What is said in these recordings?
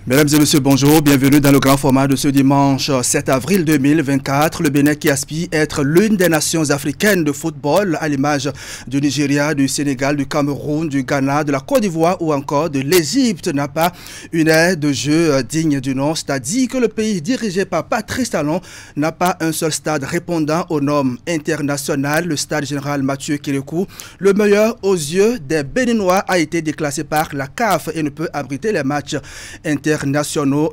Mesdames et messieurs, bonjour, bienvenue dans le grand format de ce dimanche 7 avril 2024. Le Bénin qui aspire être l'une des nations africaines de football à l'image du Nigeria, du Sénégal, du Cameroun, du Ghana, de la Côte d'Ivoire ou encore de l'Égypte n'a pas une aire de jeu digne du nom. C'est-à-dire que le pays dirigé par Patrice Talon n'a pas un seul stade répondant aux normes internationales. Le stade général Mathieu Kérékou, le meilleur aux yeux des Béninois, a été déclassé par la CAF et ne peut abriter les matchs internationaux.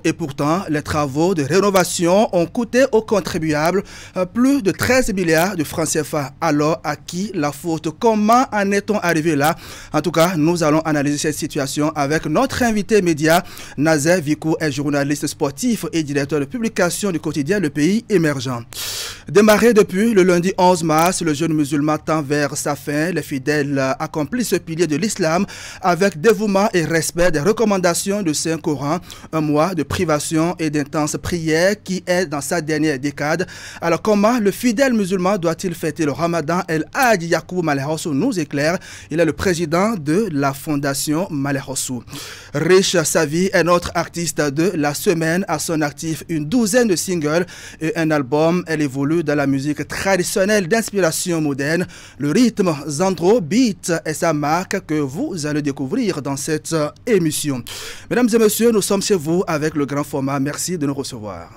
Et pourtant, les travaux de rénovation ont coûté aux contribuables plus de 13 milliards de francs CFA. Alors, à qui la faute? Comment en est-on arrivé là? En tout cas, nous allons analyser cette situation avec notre invité média. Nazer Vikou est journaliste sportif et directeur de publication du quotidien Le Pays Émergent. Démarré depuis le lundi 11 mars, le jeûne musulman tend vers sa fin. Les fidèles accomplissent ce pilier de l'islam avec dévouement et respect des recommandations du Saint-Coran. Un mois de privation et d'intenses prières qui est dans sa dernière décade. Alors comment le fidèle musulman doit-il fêter le Ramadan? El Hadji Yacoub Maleh Hossou nous éclaire. Il est le président de la fondation Maleh Hossou. Riche Savi est notre artiste de la semaine. À son actif, une douzaine de singles et un album. Elle évolue dans la musique traditionnelle d'inspiration moderne. Le rythme Zandro Beat est sa marque que vous allez découvrir dans cette émission. Mesdames et messieurs, nous sommes chez vous avec le grand format. Merci de nous recevoir.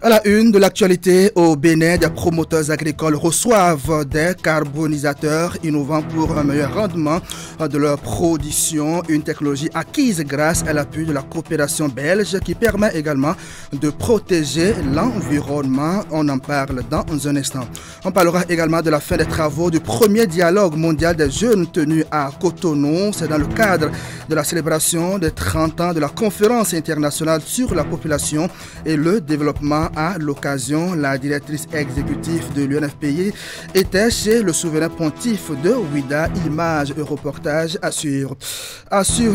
À la une de l'actualité au Bénin, des promoteurs agricoles reçoivent des carbonisateurs innovants pour un meilleur rendement de leur production. Une technologie acquise grâce à l'appui de la coopération belge qui permet également de protéger l'environnement. On en parle dans un instant. On parlera également de la fin des travaux du premier dialogue mondial des jeunes tenu à Cotonou. C'est dans le cadre de la célébration des 30 ans de la conférence internationale sur la population et le développement. À l'occasion, la directrice exécutive de l'UNFPI était chez le souverain pontife de Ouida. Images et reportages assurent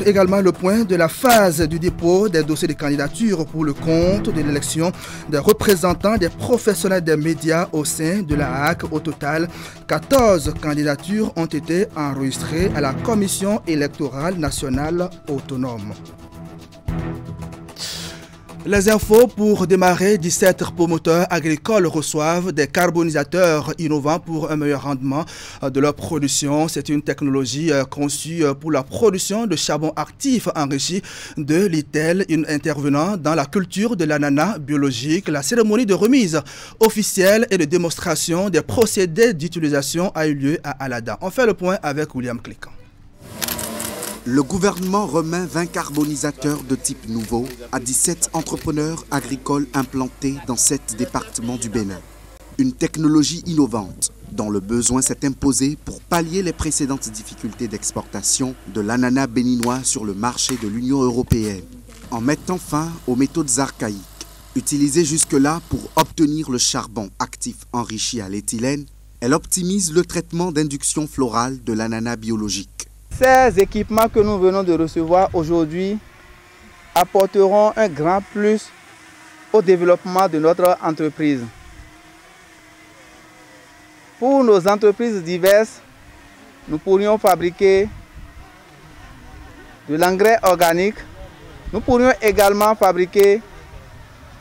également le point de la phase du dépôt des dossiers de candidature pour le compte de l'élection des représentants des professionnels des médias au sein de la HAC. Au total, 14 candidatures ont été enregistrées à la Commission électorale nationale autonome. Les infos pour démarrer, 17 promoteurs agricoles reçoivent des carbonisateurs innovants pour un meilleur rendement de leur production. C'est une technologie conçue pour la production de charbon actif enrichi de littel, intervenant dans la culture de l'ananas biologique. La cérémonie de remise officielle et de démonstration des procédés d'utilisation a eu lieu à Alada. On fait le point avec William Cliquant. Le gouvernement remet 20 carbonisateurs de type nouveau à 17 entrepreneurs agricoles implantés dans 7 départements du Bénin. Une technologie innovante dont le besoin s'est imposé pour pallier les précédentes difficultés d'exportation de l'ananas béninois sur le marché de l'Union européenne, en mettant fin aux méthodes archaïques utilisées jusque-là pour obtenir le charbon actif enrichi à l'éthylène. Elle optimise le traitement d'induction florale de l'ananas biologique. Ces équipements que nous venons de recevoir aujourd'hui apporteront un grand plus au développement de notre entreprise. Pour nos entreprises diverses, nous pourrions fabriquer de l'engrais organique. Nous pourrions également fabriquer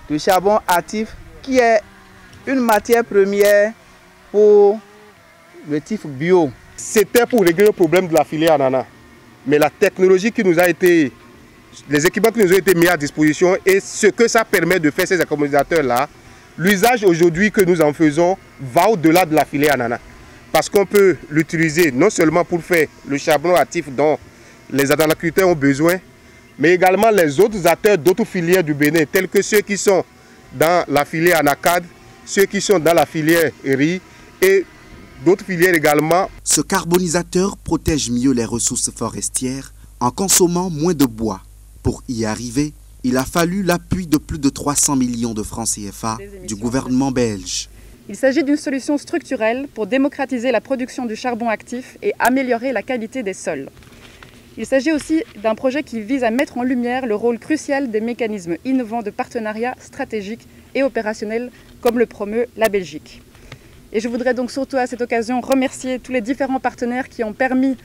du charbon actif qui est une matière première pour le type bio. C'était pour régler le problème de la filière ananas. Mais la technologie qui nous a été, les équipements qui nous ont été mis à disposition et ce que ça permet de faire ces carbonisateurs-là, l'usage aujourd'hui que nous en faisons va au-delà de la filière ananas. Parce qu'on peut l'utiliser non seulement pour faire le charbon actif dont les agriculteurs ont besoin, mais également les autres acteurs d'autres filières du Bénin, tels que ceux qui sont dans la filière anacade, ceux qui sont dans la filière riz et d'autres filières également. Ce carbonisateur protège mieux les ressources forestières en consommant moins de bois. Pour y arriver, il a fallu l'appui de plus de 300 millions de francs CFA du gouvernement belge. Il s'agit d'une solution structurelle pour démocratiser la production du charbon actif et améliorer la qualité des sols. Il s'agit aussi d'un projet qui vise à mettre en lumière le rôle crucial des mécanismes innovants de partenariat stratégique et opérationnel comme le promeut la Belgique. Et je voudrais donc surtout à cette occasion remercier tous les différents partenaires qui ont permis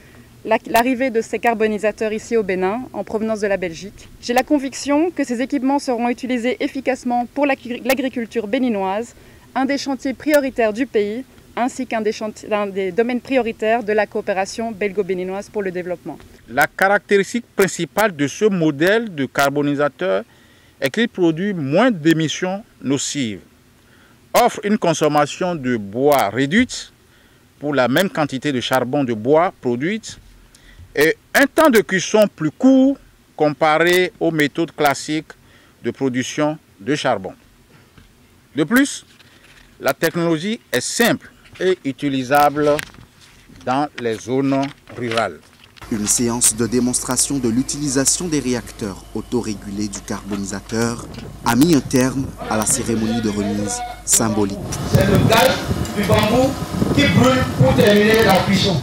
l'arrivée de ces carbonisateurs ici au Bénin, en provenance de la Belgique. J'ai la conviction que ces équipements seront utilisés efficacement pour l'agriculture béninoise, un des chantiers prioritaires du pays, ainsi qu'un des domaines prioritaires de la coopération belgo-béninoise pour le développement. La caractéristique principale de ce modèle de carbonisateur est qu'il produit moins d'émissions nocives, offre une consommation de bois réduite pour la même quantité de charbon de bois produite et un temps de cuisson plus court comparé aux méthodes classiques de production de charbon. De plus, la technologie est simple et utilisable dans les zones rurales. Une séance de démonstration de l'utilisation des réacteurs autorégulés du carbonisateur a mis un terme à la cérémonie de remise symbolique. C'est le gaz du bambou qui brûle pour terminer la cuisson.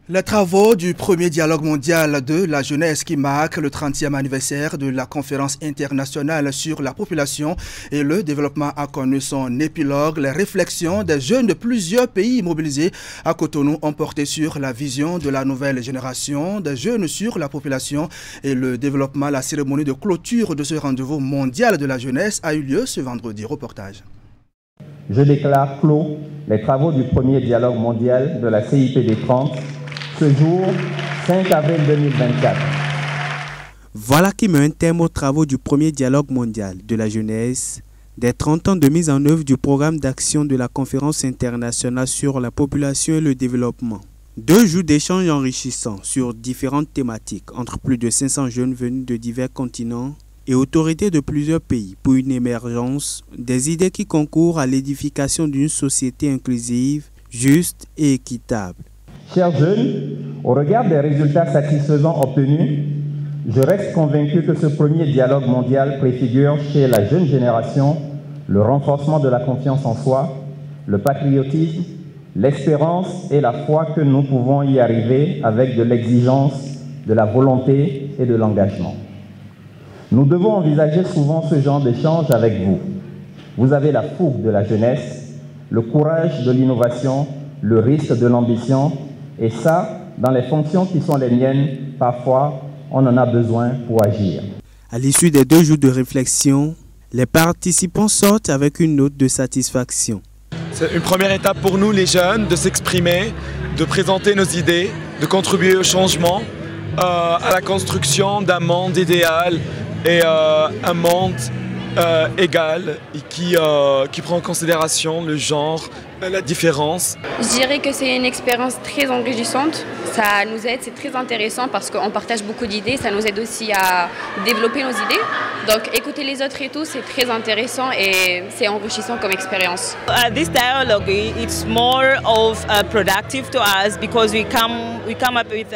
Les travaux du premier dialogue mondial de la jeunesse qui marque le 30e anniversaire de la conférence internationale sur la population et le développement a connu son épilogue. Les réflexions des jeunes de plusieurs pays mobilisés à Cotonou ont porté sur la vision de la nouvelle génération des jeunes sur la population et le développement. La cérémonie de clôture de ce rendez-vous mondial de la jeunesse a eu lieu ce vendredi. Reportage. Je déclare clos les travaux du premier dialogue mondial de la CIPD 30. Ce jour, 5 avril 2024. Voilà qui met un terme aux travaux du premier dialogue mondial de la jeunesse, des 30 ans de mise en œuvre du programme d'action de la conférence internationale sur la population et le développement. 2 jours d'échanges enrichissants sur différentes thématiques entre plus de 500 jeunes venus de divers continents et autorités de plusieurs pays pour une émergence des idées qui concourent à l'édification d'une société inclusive, juste et équitable. Chers jeunes, au regard des résultats satisfaisants obtenus, je reste convaincu que ce premier dialogue mondial préfigure chez la jeune génération le renforcement de la confiance en soi, le patriotisme, l'espérance et la foi que nous pouvons y arriver avec de l'exigence, de la volonté et de l'engagement. Nous devons envisager souvent ce genre d'échange avec vous. Vous avez la fougue de la jeunesse, le courage de l'innovation, le risque de l'ambition. Et ça, dans les fonctions qui sont les miennes, parfois, on en a besoin pour agir. À l'issue des 2 jours de réflexion, les participants sortent avec une note de satisfaction. C'est une première étape pour nous, les jeunes, de s'exprimer, de présenter nos idées, de contribuer au changement, à la construction d'un monde idéal et un monde égal et qui prend en considération le genre, la différence. Je dirais que c'est une expérience très enrichissante. Ça nous aide, c'est très intéressant parce qu'on partage beaucoup d'idées. Ça nous aide aussi à développer nos idées. Donc écouter les autres et tout, c'est très intéressant et c'est enrichissant comme expérience. This dialogue, it's more of productive to us because we come up with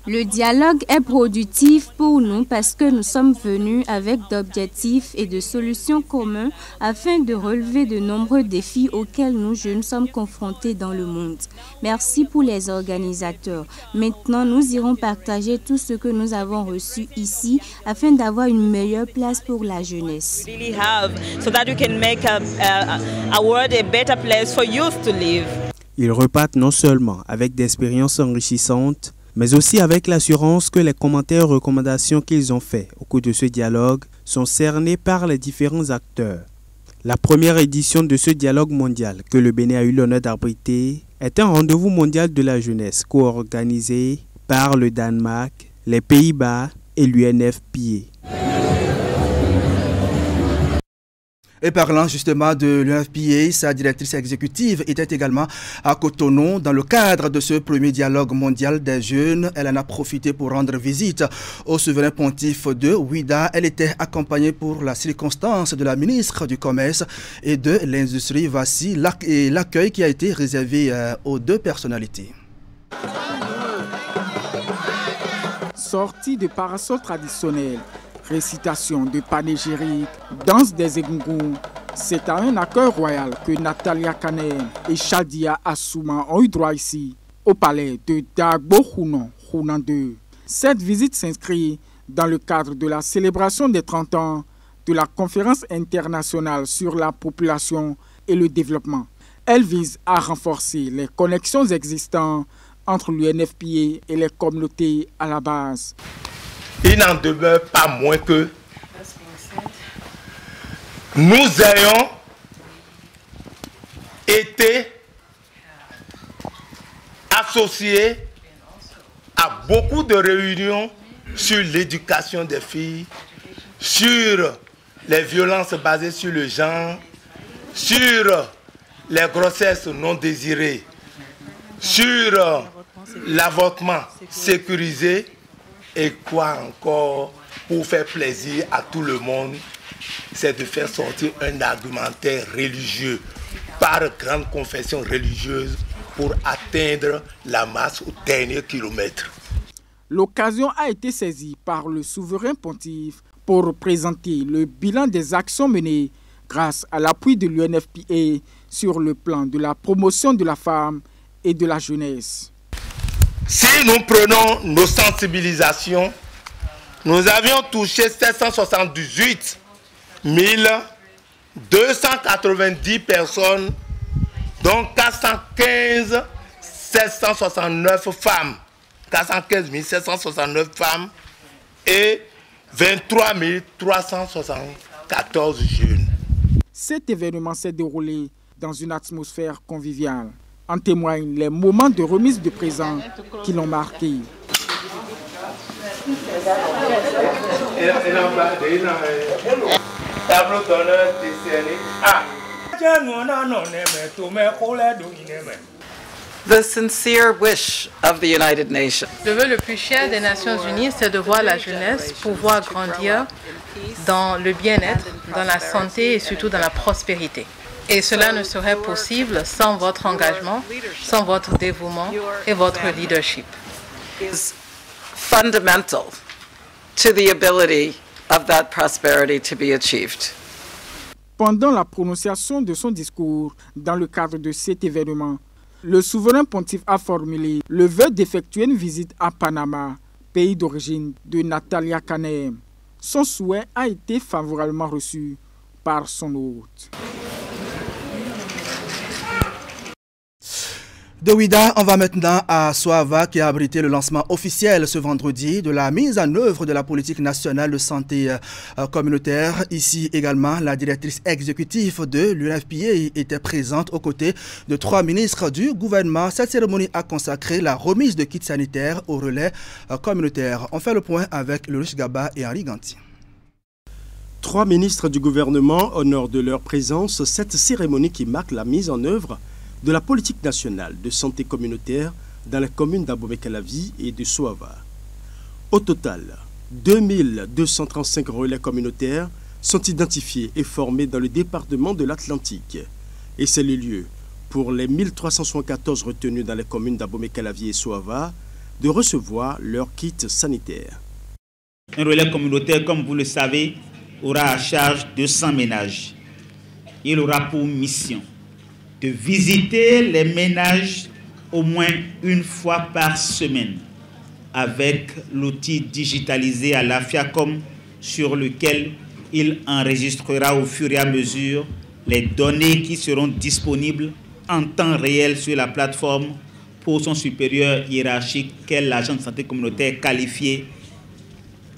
Le dialogue est productif pour nous parce que nous sommes venus avec d'objectifs et de solutions communs afin de relever de nombreux défis auxquels nous jeunes sommes confrontés dans le monde. Merci pour les organisateurs. Maintenant, nous irons partager tout ce que nous avons reçu ici afin d'avoir une meilleure place pour la jeunesse. Ils repartent non seulement avec des expériences enrichissantes, mais aussi avec l'assurance que les commentaires et recommandations qu'ils ont faits au cours de ce dialogue sont cernés par les différents acteurs. La première édition de ce dialogue mondial que le Bénin a eu l'honneur d'abriter est un rendez-vous mondial de la jeunesse co-organisé par le Danemark, les Pays-Bas et l'UNFPA. Et parlant justement de l'UNFPA, sa directrice exécutive était également à Cotonou dans le cadre de ce premier dialogue mondial des jeunes. Elle en a profité pour rendre visite au souverain pontife de Ouidah. Elle était accompagnée pour la circonstance de la ministre du Commerce et de l'Industrie. Voici l'accueil qui a été réservé aux 2 personnalités. Sortie de parasols traditionnels, récitation de panégyrique, danse des égougoums. C'est à un accueil royal que Natalia Kanem et Shadia Assouma ont eu droit ici, au palais de Dagbo Hunan II. Cette visite s'inscrit dans le cadre de la célébration des 30 ans de la Conférence internationale sur la population et le développement. Elle vise à renforcer les connexions existantes entre l'UNFPA et les communautés à la base. Il n'en demeure pas moins que nous ayons été associés à beaucoup de réunions sur l'éducation des filles, sur les violences basées sur le genre, sur les grossesses non désirées, sur l'avortement sécurisé et quoi encore pour faire plaisir à tout le monde, c'est de faire sortir un argumentaire religieux par grande confession religieuse pour atteindre la masse au dernier kilomètre. L'occasion a été saisie par le souverain pontife pour présenter le bilan des actions menées grâce à l'appui de l'UNFPA sur le plan de la promotion de la femme et de la jeunesse. Si nous prenons nos sensibilisations, nous avions touché 778 290 personnes, dont 415 769 femmes, 415 769 femmes et 23 374 jeunes. Cet événement s'est déroulé dans une atmosphère conviviale. En témoignent les moments de remise de présents qui l'ont marqué. The sincere wish of the United Nations. Le vœu le plus cher des Nations Unies, c'est de voir la jeunesse pouvoir grandir dans le bien-être, dans la santé et surtout dans la prospérité. Et cela ne serait possible sans votre engagement, sans votre dévouement et votre leadership. Is fundamental to the ability of that prosperity to be achieved. Pendant la prononciation de son discours dans le cadre de cet événement, le souverain pontife a formulé le vœu d'effectuer une visite à Panama, pays d'origine de Natalia Kanem. Son souhait a été favorablement reçu par son hôte. De Ouida, on va maintenant à Soava qui a abrité le lancement officiel ce vendredi de la mise en œuvre de la politique nationale de santé communautaire. Ici également, la directrice exécutive de l'UNFPA était présente aux côtés de 3 ministres du gouvernement. Cette cérémonie a consacré la remise de kits sanitaires au relais communautaire. On fait le point avec Louis Gaba et Henri Ganti. 3 ministres du gouvernement honorent de leur présence cette cérémonie qui marque la mise en œuvre de la politique nationale de santé communautaire dans les communes d'Abomey-Calavi et de Soava. Au total, 2235 relais communautaires sont identifiés et formés dans le département de l'Atlantique. Et c'est le lieu pour les 1374 retenus dans les communes d'Abomey-Calavi et Soava de recevoir leur kit sanitaire. Un relais communautaire, comme vous le savez, aura à charge 200 ménages. Il aura pour mission de visiter les ménages au moins une fois par semaine avec l'outil digitalisé à l'AFIACOM sur lequel il enregistrera au fur et à mesure les données qui seront disponibles en temps réel sur la plateforme pour son supérieur hiérarchique qu'est l'agent de santé communautaire qualifié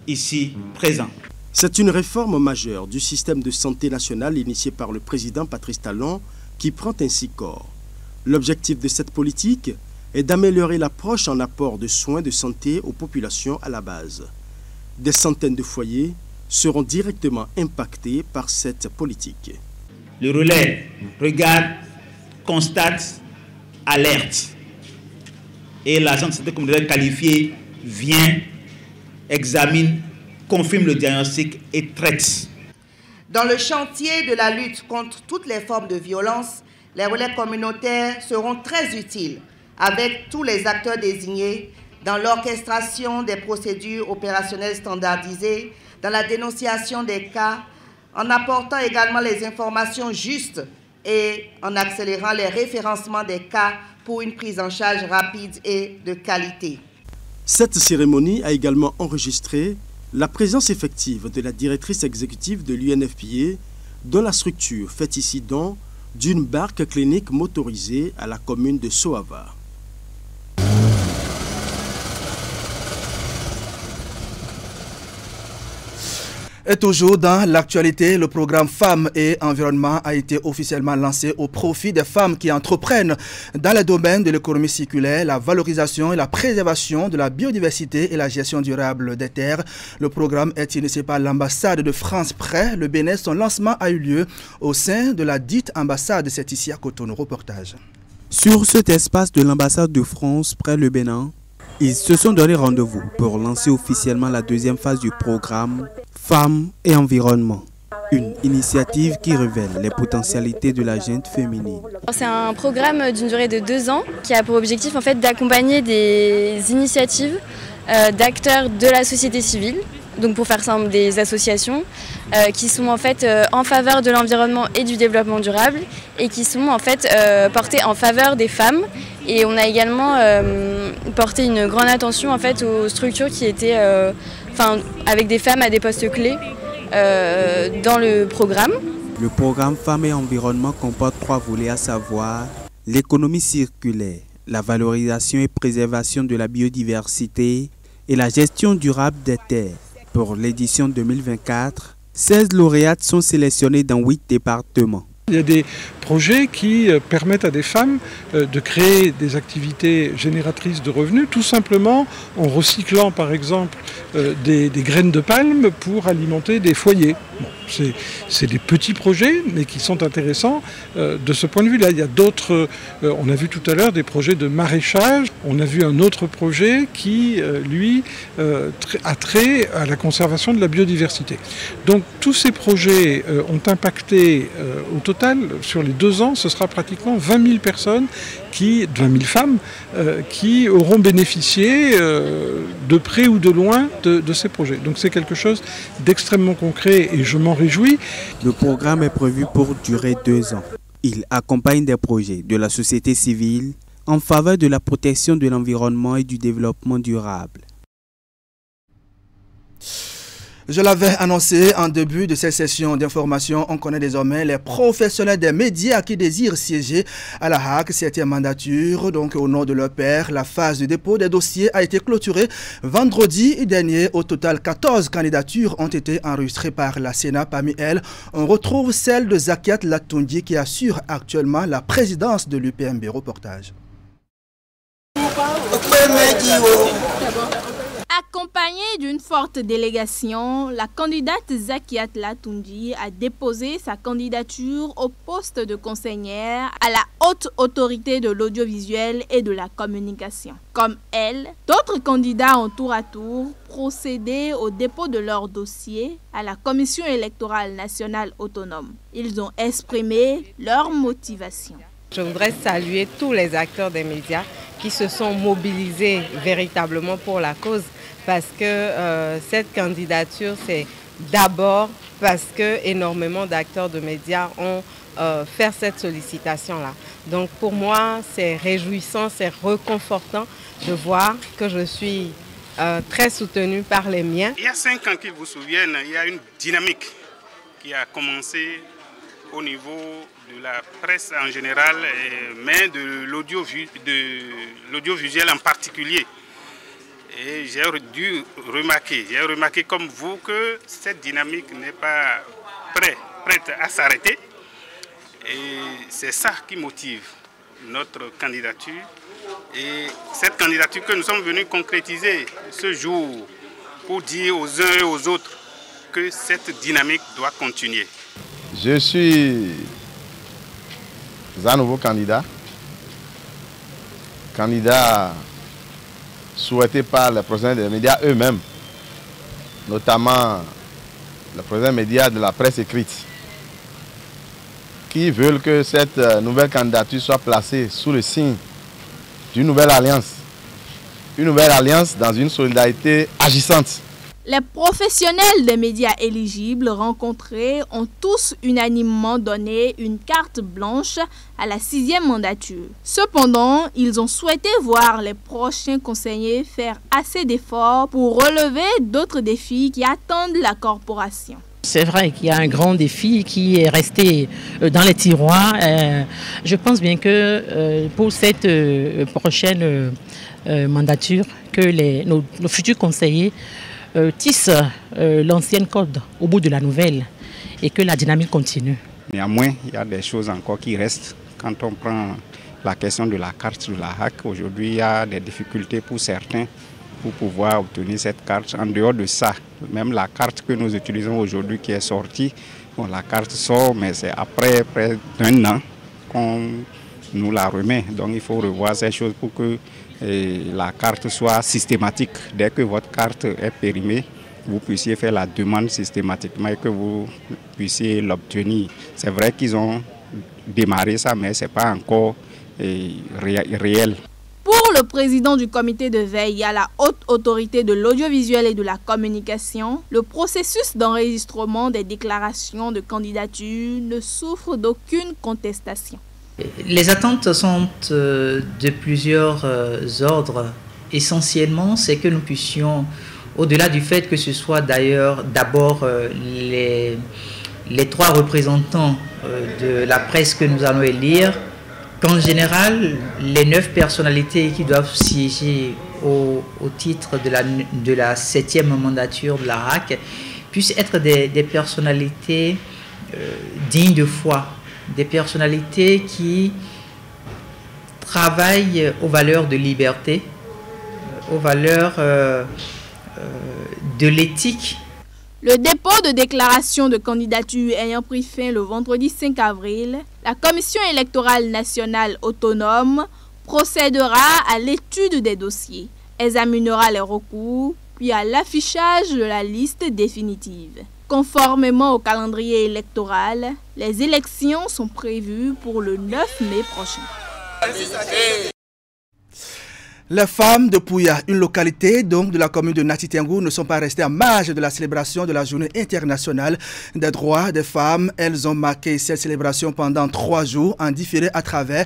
ici présent. C'est une réforme majeure du système de santé national initiée par le président Patrice Talon qui prend ainsi corps. L'objectif de cette politique est d'améliorer l'approche en apport de soins de santé aux populations à la base. Des centaines de foyers seront directement impactés par cette politique. Le relais regarde, constate, alerte. Et l'agent de santé communautaire qualifié vient, examine, confirme le diagnostic et traite. Dans le chantier de la lutte contre toutes les formes de violence, les relais communautaires seront très utiles avec tous les acteurs désignés dans l'orchestration des procédures opérationnelles standardisées, dans la dénonciation des cas, en apportant également les informations justes et en accélérant les référencements des cas pour une prise en charge rapide et de qualité. Cette cérémonie a également enregistré la présence effective de la directrice exécutive de l'UNFPA, dont la structure fait ici don d'une barque clinique motorisée à la commune de Soava. Et toujours dans l'actualité, le programme Femmes et Environnement a été officiellement lancé au profit des femmes qui entreprennent dans le domaine de l'économie circulaire, la valorisation et la préservation de la biodiversité et la gestion durable des terres. Le programme est initié par l'ambassade de France près le Bénin. Son lancement a eu lieu au sein de la dite ambassade. C'est ici à Cotonou. Reportage. Sur cet espace de l'ambassade de France près le Bénin, ils se sont donné rendez-vous pour lancer officiellement la deuxième phase du programme Femmes et Environnement. Une initiative qui révèle les potentialités de la gente féminine. C'est un programme d'une durée de 2 ans qui a pour objectif en fait d'accompagner des initiatives d'acteurs de la société civile, donc pour faire simple des associations qui sont en fait en faveur de l'environnement et du développement durable et qui sont en fait portées en faveur des femmes. Et on a également porté une grande attention en fait aux structures qui étaient avec des femmes à des postes clés dans le programme. Le programme Femmes et Environnement comporte 3 volets, à savoir l'économie circulaire, la valorisation et préservation de la biodiversité et la gestion durable des terres. Pour l'édition 2024, 16 lauréates sont sélectionnées dans 8 départements. Il y a des projets qui permettent à des femmes de créer des activités génératrices de revenus, tout simplement en recyclant par exemple des graines de palme pour alimenter des foyers. Bon, c'est des petits projets, mais qui sont intéressants de ce point de vue-là. Il y a d'autres, on a vu tout à l'heure des projets de maraîchage, on a vu un autre projet qui, lui, a trait à la conservation de la biodiversité. Donc tous ces projets ont impacté au total, sur les 2 ans, ce sera pratiquement 20 000 personnes, 20 000 femmes, qui auront bénéficié de près ou de loin de ces projets. Donc c'est quelque chose d'extrêmement concret et je m'en réjouis. Le programme est prévu pour durer 2 ans. Il accompagne des projets de la société civile en faveur de la protection de l'environnement et du développement durable. Je l'avais annoncé en début de cette session d'information. On connaît désormais les professionnels des médias qui désirent siéger à la HAC 7e mandature. Donc, au nom de leur père, la phase de dépôt des dossiers a été clôturée vendredi dernier. Au total, 14 candidatures ont été enregistrées par la Sénat. Parmi elles, on retrouve celle de Zakiat Latoundji qui assure actuellement la présidence de l'UPMB. Reportage. Accompagnée d'une forte délégation, la candidate Zakiat Latoundji a déposé sa candidature au poste de conseillère à la haute autorité de l'audiovisuel et de la communication. Comme elle, d'autres candidats ont tour à tour procédé au dépôt de leur dossier à la Commission électorale nationale autonome. Ils ont exprimé leur motivation. Je voudrais saluer tous les acteurs des médias qui se sont mobilisés véritablement pour la cause, parce que cette candidature, c'est d'abord parce que énormément d'acteurs de médias ont fait cette sollicitation-là. Donc pour moi, c'est réjouissant, c'est réconfortant de voir que je suis très soutenue par les miens. Il y a 5 ans, qu'ils vous souviennent, il y a une dynamique qui a commencé au niveau de la presse en général, mais de l'audiovisuel en particulier. Et j'ai remarqué comme vous que cette dynamique n'est pas prête à s'arrêter. Et c'est ça qui motive notre candidature. Et cette candidature que nous sommes venus concrétiser ce jour pour dire aux uns et aux autres que cette dynamique doit continuer. Je suis un nouveau candidat souhaité par les professionnels des médias eux-mêmes, notamment les professionnels médias de la presse écrite, qui veulent que cette nouvelle candidature soit placée sous le signe d'une nouvelle alliance. Une nouvelle alliance dans une solidarité agissante. Les professionnels des médias éligibles rencontrés ont tous unanimement donné une carte blanche à la 6e mandature. Cependant, ils ont souhaité voir les prochains conseillers faire assez d'efforts pour relever d'autres défis qui attendent la corporation. C'est vrai qu'il y a un grand défi qui est resté dans les tiroirs. Je pense bien que pour cette prochaine mandature, que nos futurs conseillers tissent l'ancienne corde au bout de la nouvelle et que la dynamique continue. Néanmoins, il y a des choses encore qui restent. Quand on prend la question de la carte de la HAC, aujourd'hui, il y a des difficultés pour certains pour pouvoir obtenir cette carte. En dehors de ça, même la carte que nous utilisons aujourd'hui qui est sortie, bon, la carte sort, mais c'est après près d'un an qu'on nous la remet. Donc il faut revoir ces choses pour que la carte soit systématique. Dès que votre carte est périmée, vous puissiez faire la demande systématiquement et que vous puissiez l'obtenir. C'est vrai qu'ils ont démarré ça, mais ce n'est pas encore réel. Pour le président du comité de veille à la haute autorité de l'audiovisuel et de la communication, le processus d'enregistrement des déclarations de candidature ne souffre d'aucune contestation. Les attentes sont de plusieurs ordres. Essentiellement, c'est que nous puissions, au-delà du fait que ce soit d'ailleurs d'abord les 3 représentants de la presse que nous allons élire, qu'en général, les 9 personnalités qui doivent siéger au titre de la 7e mandature de la HAC puissent être des personnalités dignes de foi, des personnalités qui travaillent aux valeurs de liberté, aux valeurs de l'éthique. Le dépôt de déclaration de candidature ayant pris fin le vendredi 5 avril, la Commission électorale nationale autonome procédera à l'étude des dossiers, examinera les recours, puis à l'affichage de la liste définitive. Conformément au calendrier électoral, les élections sont prévues pour le 9 mai prochain. Les femmes de Pouya, une localité donc de la commune de Natitengou, ne sont pas restées en marge de la célébration de la journée internationale des droits des femmes. Elles ont marqué cette célébration pendant 3 jours en différé à travers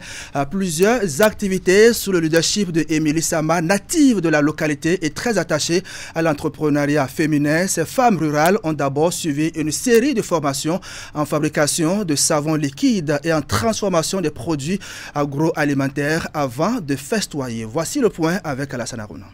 plusieurs activités sous le leadership de Émilie Sama, native de la localité et très attachée à l'entrepreneuriat féminin. Ces femmes rurales ont d'abord suivi une série de formations en fabrication de savons liquides et en transformation des produits agroalimentaires avant de festoyer. Voici le point avec Alassane Harouna.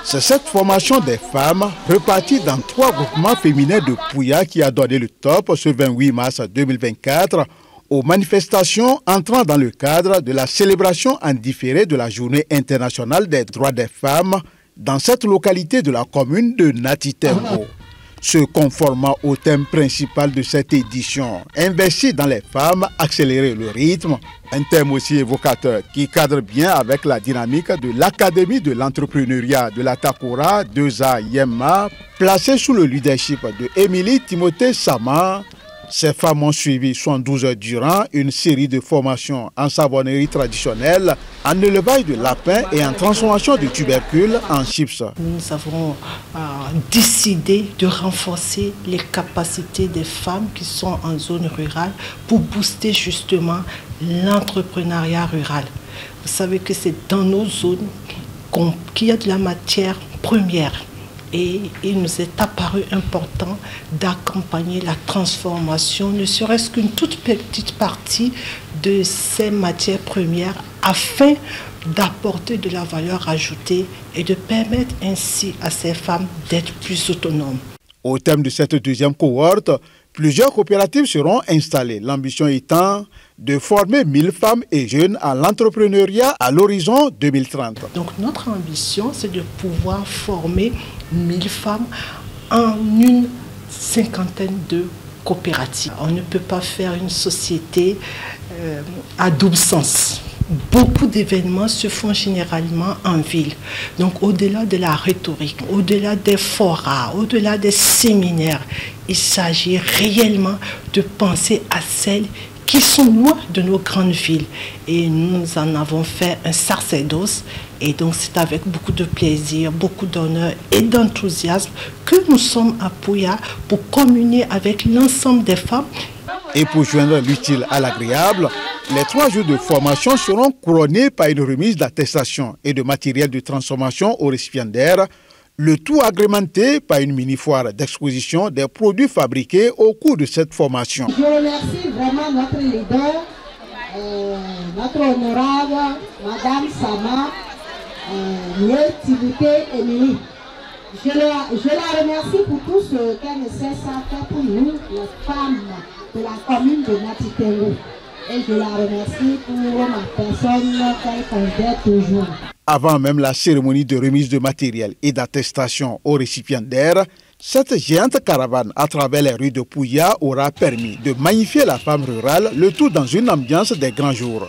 C'est cette formation des femmes repartie dans 3 groupements féminins de Pouya qui a donné le top ce 28 mars 2024 aux manifestations entrant dans le cadre de la célébration en différé de la Journée internationale des droits des femmes dans cette localité de la commune de Natitengou. Se conformant au thème principal de cette édition, investir dans les femmes, accélérer le rythme, un thème aussi évocateur qui cadre bien avec la dynamique de l'Académie de l'entrepreneuriat de la Takora 2A Yemma, placée sous le leadership de Émilie Timothée Sama. Ces femmes ont suivi 72 heures durant une série de formations en savonnerie traditionnelle, en élevage de lapins et en transformation de tubercules en chips. Nous avons décidé de renforcer les capacités des femmes qui sont en zone rurale pour booster justement l'entrepreneuriat rural. Vous savez que c'est dans nos zones qu'il y a de la matière première. Et il nous est apparu important d'accompagner la transformation, ne serait-ce qu'une toute petite partie de ces matières premières, afin d'apporter de la valeur ajoutée et de permettre ainsi à ces femmes d'être plus autonomes. Au thème de cette deuxième cohorte, plusieurs coopératives seront installées, l'ambition étant de former 1000 femmes et jeunes à l'entrepreneuriat à l'horizon 2030. Donc notre ambition, c'est de pouvoir former 1000 femmes en une 50aine de coopératives. On ne peut pas faire une société à double sens. Beaucoup d'événements se font généralement en ville. Donc au-delà de la rhétorique, au-delà des forats, au-delà des séminaires, il s'agit réellement de penser à celles qui sont loin de nos grandes villes. Et nous en avons fait un sacerdoce. Et donc c'est avec beaucoup de plaisir, beaucoup d'honneur et d'enthousiasme que nous sommes à Pouya pour communier avec l'ensemble des femmes. Et pour joindre l'utile à l'agréable, les 3 jours de formation seront couronnés par une remise d'attestation et de matériel de transformation aux récipiendaires, le tout agrémenté par une mini-foire d'exposition des produits fabriqués au cours de cette formation. Je remercie vraiment notre leader, notre honorable Madame Sama, Émilie. Je la remercie pour tout ce qu'elle ne cesse à faire pour nous, les femmes de la commune de Matitengo. Et je la remercie pour ma personne qu'elle considère toujours. Avant même la cérémonie de remise de matériel et d'attestation aux récipiendaires, cette géante caravane à travers les rues de Pouya aura permis de magnifier la femme rurale, le tout dans une ambiance des grands jours.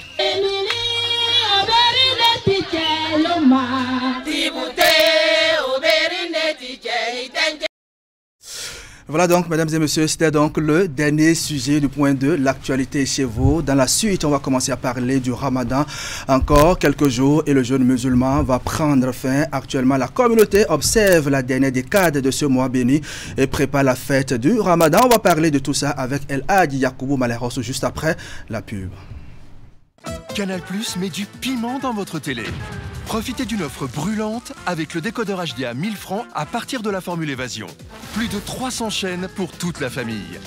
Voilà donc, mesdames et messieurs, c'était donc le dernier sujet du point 2, l'actualité chez vous. Dans la suite, on va commencer à parler du Ramadan. Encore quelques jours et le jeûne musulman va prendre fin. Actuellement, la communauté observe la dernière décade de ce mois béni et prépare la fête du Ramadan. On va parler de tout ça avec El Hadji Yacoubou Malheroso juste après la pub. Canal+ met du piment dans votre télé. Profitez d'une offre brûlante avec le décodeur HDA 1000 francs à partir de la formule Évasion. Plus de 300 chaînes pour toute la famille.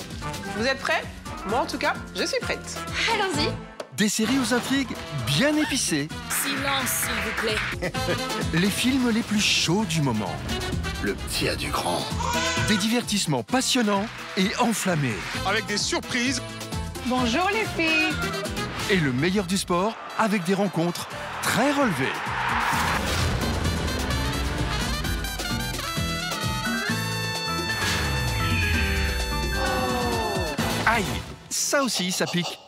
Vous êtes prêts? Moi en tout cas, je suis prête. Allons-y. Des séries aux intrigues bien épicées. Silence, s'il vous plaît. Les films les plus chauds du moment. Le petit a du grand. Des divertissements passionnants et enflammés. Avec des surprises. Bonjour les filles. Et le meilleur du sport avec des rencontres très relevées. Aïe, ça aussi, ça pique.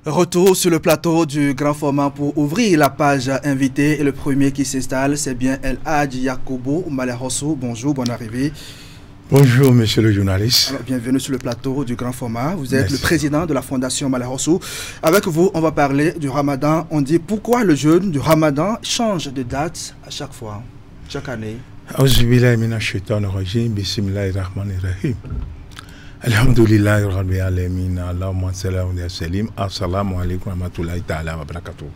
Retour sur le plateau du grand format pour ouvrir la page invitée et le premier qui s'installe, c'est bien El Hadji Yacoubou Malheroso. Bonjour, bonne arrivée. Bonjour, monsieur le journaliste. Alors, bienvenue sur le plateau du grand format. Vous êtes le président de la Fondation Malheroso. Avec vous, on va parler du Ramadan. On dit pourquoi le jeûne du Ramadan change de date à chaque fois, chaque année. Alhamdulillah Rabbil Alamin, Allahumma salli ala salim, assalamu alaikum wa rahmatullahi ta'ala wa barakatuh.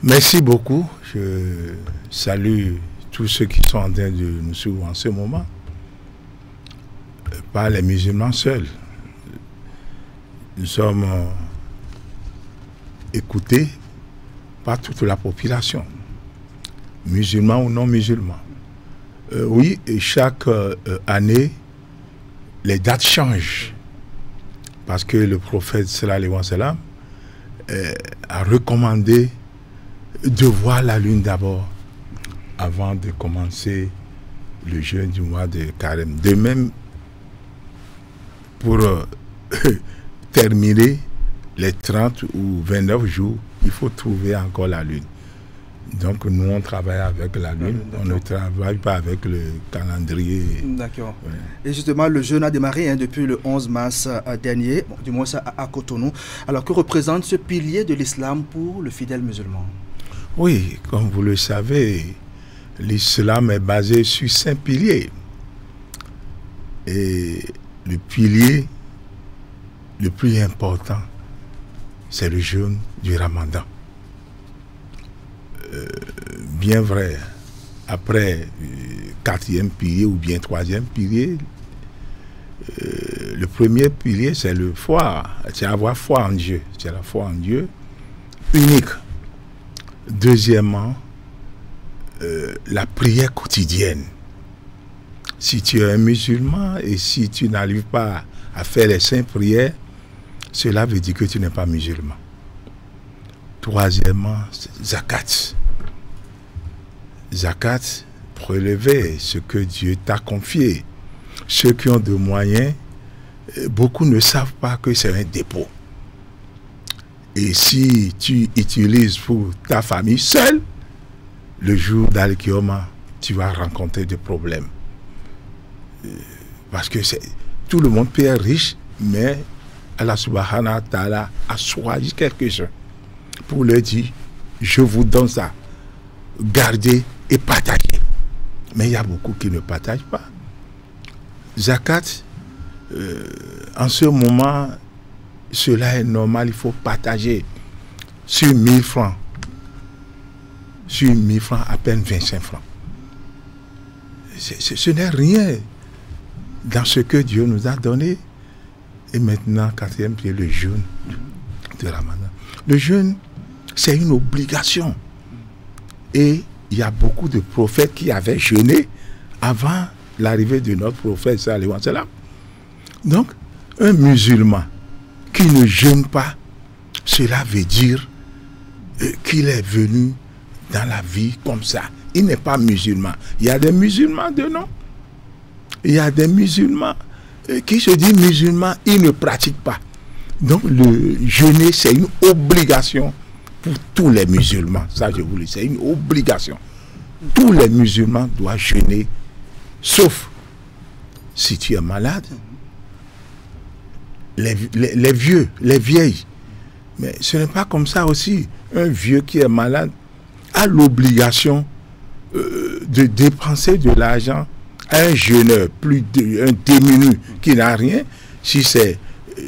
Merci beaucoup. Je salue tous ceux qui sont en train de nous suivre en ce moment. Pas les musulmans seuls. Nous sommes écoutés par toute la population, musulmans ou non musulmans. Oui, et chaque année, les dates changent parce que le prophète sallallahu alayhi wa sallam a recommandé de voir la lune d'abord avant de commencer le jeûne du mois de Carême. De même, pour terminer les 30 ou 29 jours, il faut trouver encore la lune. Donc nous, on travaille avec la lune, on ne travaille pas avec le calendrier. D'accord. Ouais. Et justement, le jeûne a démarré depuis le 11 mars dernier, bon, du moins à Cotonou. Alors, que représente ce pilier de l'islam pour le fidèle musulman? Oui, comme vous le savez, l'islam est basé sur 5 piliers. Et le pilier le plus important c'est le jeûne du Ramadan. Bien vrai, après 4e pilier ou bien 3e pilier, le premier pilier, c'est le foi. C'est avoir foi en Dieu. C'est la foi en Dieu unique. Deuxièmement, la prière quotidienne. Si tu es un musulman et si tu n'arrives pas à faire les 5 prières, cela veut dire que tu n'es pas musulman. Troisièmement, zakat. Zakat, prélever ce que Dieu t'a confié. Ceux qui ont de moyens, beaucoup ne savent pas que c'est un dépôt. Et si tu utilises pour ta famille seule, le jour d'Al-Kiyama, tu vas rencontrer des problèmes. Parce que tout le monde peut être riche, mais Allah subhanahu wa ta'ala a choisi quelque chose pour leur dire, je vous donne ça, gardez et partagez. Mais il y a beaucoup qui ne partagent pas. Zakat, en ce moment, cela est normal, il faut partager sur 1000 francs. Sur 1000 francs, à peine 25 francs. Ce n'est rien dans ce que Dieu nous a donné. Et maintenant, 4e pied, le jeûne de Ramadan. Le jeûne, c'est une obligation. Et il y a beaucoup de prophètes qui avaient jeûné avant l'arrivée de notre prophète sallallahu alayhi wa sallam. Donc, un musulman qui ne jeûne pas, cela veut dire qu'il est venu dans la vie comme ça. Il n'est pas musulman. Il y a des musulmans de nom. Il y a des musulmans qui se disent musulmans, ils ne pratiquent pas. Donc, le jeûner, c'est une obligation pour tous les musulmans. Ça, je vous le dis, c'est une obligation. Tous les musulmans doivent jeûner, sauf si tu es malade. Les vieux, les vieilles. Mais ce n'est pas comme ça aussi. Un vieux qui est malade a l'obligation de dépenser de l'argent à un jeûneur, un démuni qui n'a rien. Si c'est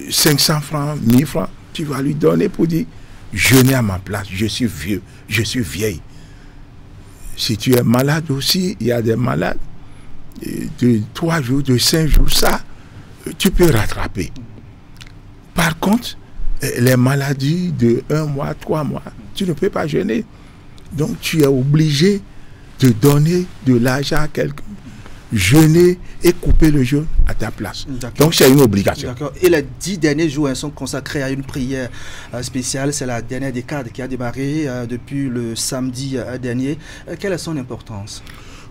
500 francs, 1000 francs, tu vas lui donner pour dire, jeûnez à ma place, je suis vieux, je suis vieille. Si tu es malade aussi, il y a des malades de 3 jours, de 5 jours, ça, tu peux rattraper. Par contre, les maladies de 1 mois, 3 mois, tu ne peux pas jeûner. Donc tu es obligé de donner de l'argent à quelqu'un, jeûner et couper le jeûne à ta place. Donc c'est une obligation. Et les 10 derniers jours sont consacrés à une prière spéciale. C'est la dernière décade qui a démarré depuis le samedi dernier. Quelle est son importance?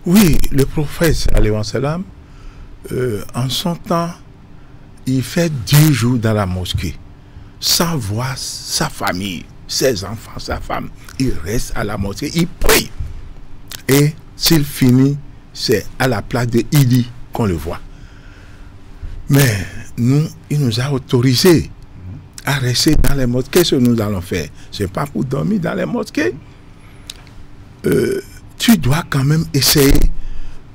Oui, le prophète sallallahu alayhi wa sallam, en son temps, il fait 10 jours dans la mosquée, sans voir sa famille, ses enfants, sa femme. Il reste à la mosquée, il prie. Et s'il finit, c'est à la place de Idi qu'on le voit. Mais nous, il nous a autorisé à rester dans les mosquées. Qu'est-ce que nous allons faire? Ce n'est pas pour dormir dans les mosquées. Tu dois quand même essayer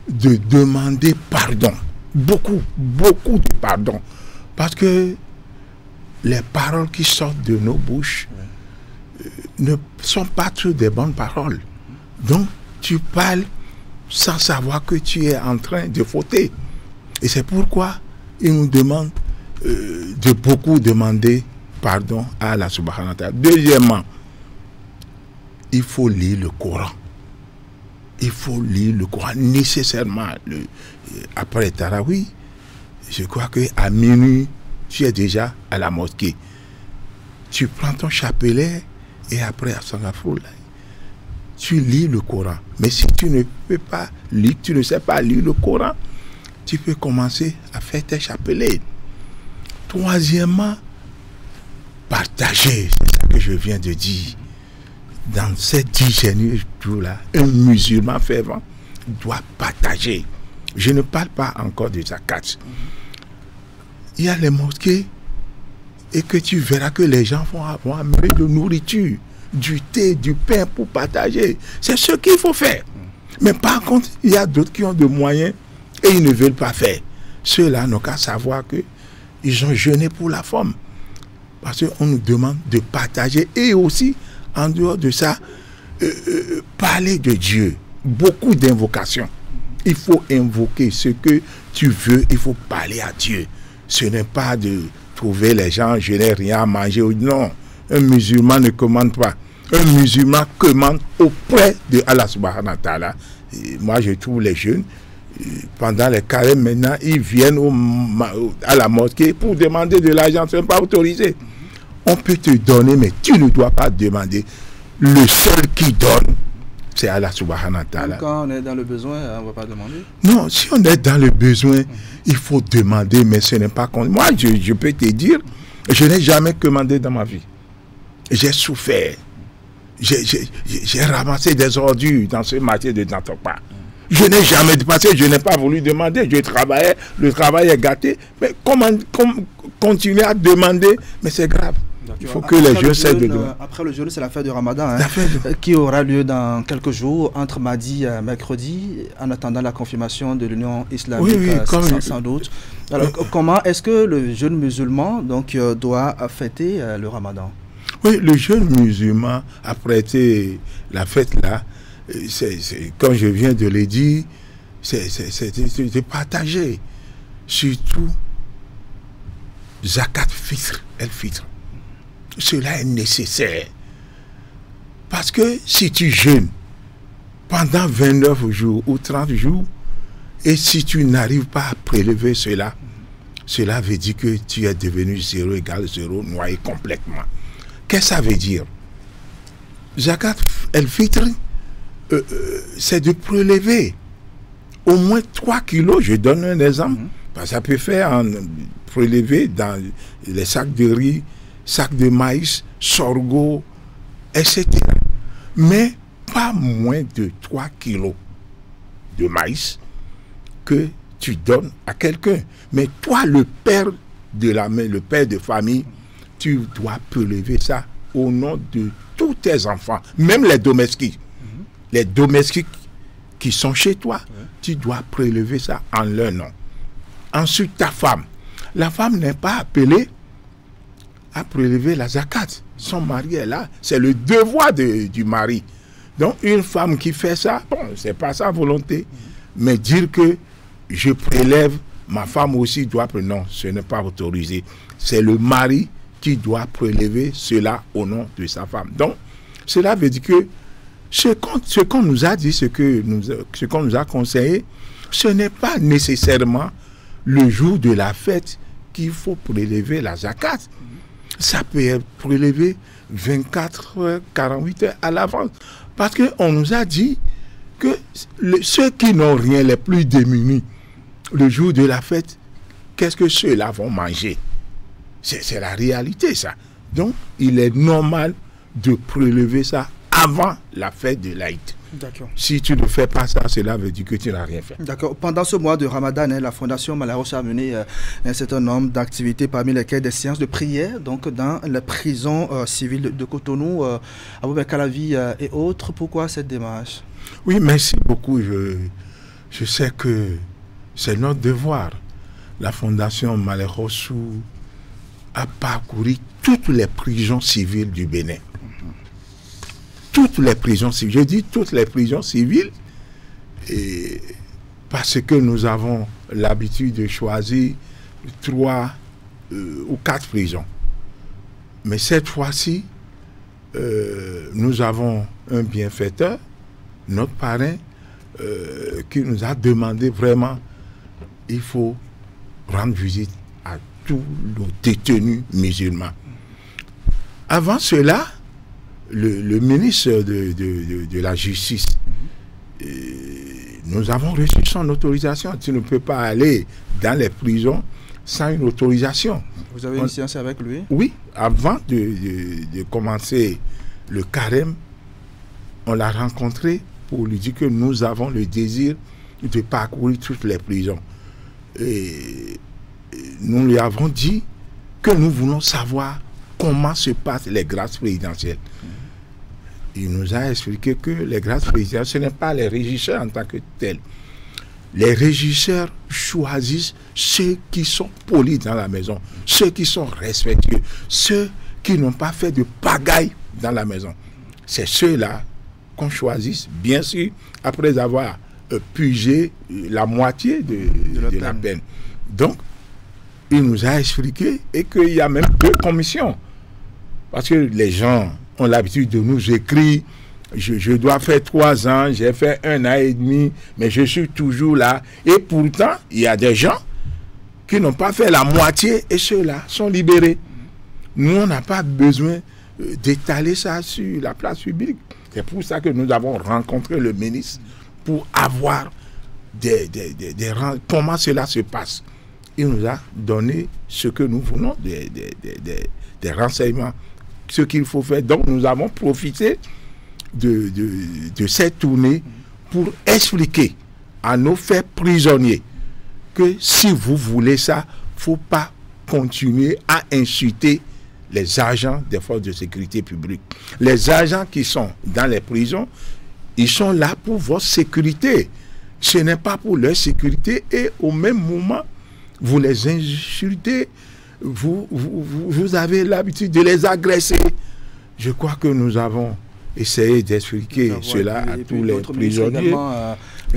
de demander pardon. Beaucoup, beaucoup de pardon. Parce que les paroles qui sortent de nos bouches ne sont pas toutes des bonnes paroles. Donc, tu parles sans savoir que tu es en train de fauter. Et c'est pourquoi il nous demande de beaucoup demander pardon à Allah subhanahu wa ta'ala. Deuxièmement, il faut lire le Coran. Il faut lire le Coran nécessairement. Après Tarawi, je crois qu'à minuit, tu es déjà à la mosquée. Tu prends ton chapelet et après, à Sangafoula, tu lis le Coran. Mais si tu ne peux pas lire, tu ne sais pas lire le Coran, tu peux commencer à faire tes chapelets. Troisièmement, partager. C'est ça que je viens de dire. Dans ces 10 derniers jours-là, un musulman fervent doit partager. Je ne parle pas encore de zakat. Il y a les mosquées et que tu verras que les gens vont amener de nourriture, du thé, du pain pour partager. C'est ce qu'il faut faire. Mais par contre, il y a d'autres qui ont de moyens et ils ne veulent pas faire. Ceux-là n'ont qu'à savoir qu'ils ont jeûné pour la forme. Parce qu'on nous demande de partager et aussi, en dehors de ça, parler de Dieu. Beaucoup d'invocations. Il faut invoquer ce que tu veux, il faut parler à Dieu. Ce n'est pas de trouver les gens, je n'ai rien à manger. Non, un musulman ne commande pas. Un musulman commande auprès de Allah subhanahu wa ta'ala. Moi, je trouve les jeunes, pendant les carêmes maintenant, ils viennent à la mosquée pour demander de l'argent, ce n'est pas autorisé. On peut te donner, mais tu ne dois pas demander. Le seul qui donne, c'est Allah subhanahu wa ta'ala. Quand on est dans le besoin, on ne va pas demander? Non, si on est dans le besoin, il faut demander, mais ce n'est pas... Moi, je peux te dire, je n'ai jamais commandé dans ma vie. J'ai souffert. J'ai ramassé des ordures dans ce marché de Nantokpa. Je n'ai jamais dépassé, je n'ai pas voulu demander. Je travaillais, le travail est gâté. Mais comment continuer à demander? Mais c'est grave. Il faut que les jeunes cessent de demander. Après le jeûne, c'est la fête de Ramadan, qui aura lieu dans quelques jours, entre mardi et mercredi, en attendant la confirmation de l'Union islamique, sans doute. Alors, comment est-ce que le jeune musulman doit fêter le Ramadan? Oui, le jeune musulman, après la fête là, comme je viens de le dire, c'est partager. Surtout, zakat fitr, el-fitr. Cela est nécessaire. Parce que si tu jeûnes pendant 29 jours ou 30 jours, et si tu n'arrives pas à prélever cela, cela veut dire que tu es devenu 0 égale 0, noyé complètement. Qu'est-ce que ça veut dire? Zakat el-fitr, c'est de prélever au moins 3 kilos. Je donne un exemple. Ça peut faire prélever dans les sacs de riz, sacs de maïs, sorgho, etc. Mais pas moins de 3 kilos de maïs que tu donnes à quelqu'un. Mais toi, le père de famille, tu dois prélever ça au nom de tous tes enfants, même les domestiques. Les domestiques qui sont chez toi, tu dois prélever ça en leur nom. Ensuite, ta femme. La femme n'est pas appelée à prélever la zakat. Son mari est là. C'est le devoir du mari. Donc, une femme qui fait ça, bon, c'est pas sa volonté. Mais dire que je prélève, ma femme aussi doit prélever. Non, ce n'est pas autorisé. C'est le mari qui doit prélever cela au nom de sa femme. Donc, cela veut dire que ce qu'on nous a dit, ce qu'on nous a conseillé, ce n'est pas nécessairement le jour de la fête qu'il faut prélever la zakat. Ça peut être prélevé 24 heures, 48 heures à l'avance. Parce qu'on nous a dit que ceux qui n'ont rien, les plus démunis, le jour de la fête, qu'est-ce que ceux-là vont manger? C'est la réalité, ça. Donc, il est normal de prélever ça avant la fête de l'Aïd. D'accord. Si tu ne fais pas ça, cela veut dire que tu n'as rien fait. D'accord. Pendant ce mois de Ramadan, la Fondation Malaroche a mené un certain nombre d'activités, parmi lesquelles des séances de prière, donc dans la prison civile de Cotonou, Aboubakar Lavi et autres. Pourquoi cette démarche? Oui, merci beaucoup. Je sais que c'est notre devoir. La Fondation Malaroche a parcouru toutes les prisons civiles du Bénin. Toutes les prisons civiles. Je dis toutes les prisons civiles parce que nous avons l'habitude de choisir 3 ou 4 prisons. Mais cette fois-ci, nous avons un bienfaiteur, notre parrain, qui nous a demandé vraiment, il faut rendre visite à tous nos détenus musulmans. Avant cela, le ministre de la Justice, nous avons reçu son autorisation. Tu ne peux pas aller dans les prisons sans une autorisation. Vous avez une séance avec lui? Oui, avant de commencer le carême, on l'a rencontré pour lui dire que nous avons le désir de parcourir toutes les prisons. Et nous lui avons dit que nous voulons savoir comment se passent les grâces présidentielles. Il nous a expliqué que les grâces présidentielles, ce n'est pas les régisseurs en tant que tels. les régisseurs choisissent ceux qui sont polis dans la maison, ceux qui sont respectueux, ceux qui n'ont pas fait de pagaille dans la maison. C'est ceux-là qu'on choisit, bien sûr, après avoir purgé la moitié de la peine. Donc, il nous a expliqué et qu'il y a même 2 commissions. Parce que les gens ont l'habitude de nous écrire, je dois faire 3 ans, j'ai fait 1 an et demi, mais je suis toujours là. Et pourtant, il y a des gens qui n'ont pas fait la moitié et ceux-là sont libérés. Nous, on n'a pas besoin d'étaler ça sur la place publique. C'est pour ça que nous avons rencontré le ministre pour avoir comment cela se passe. Il nous a donné ce que nous voulons, des renseignements, ce qu'il faut faire. Donc nous avons profité de cette tournée pour expliquer à nos faits prisonniers que si vous voulez ça, il ne faut pas continuer à insulter les agents des forces de sécurité publique. Les agents qui sont dans les prisons, ils sont là pour votre sécurité. Ce n'est pas pour leur sécurité et au même moment, vous les insultez, vous avez l'habitude de les agresser. Je crois que nous avons essayé d'expliquer cela à tous les prisonniers.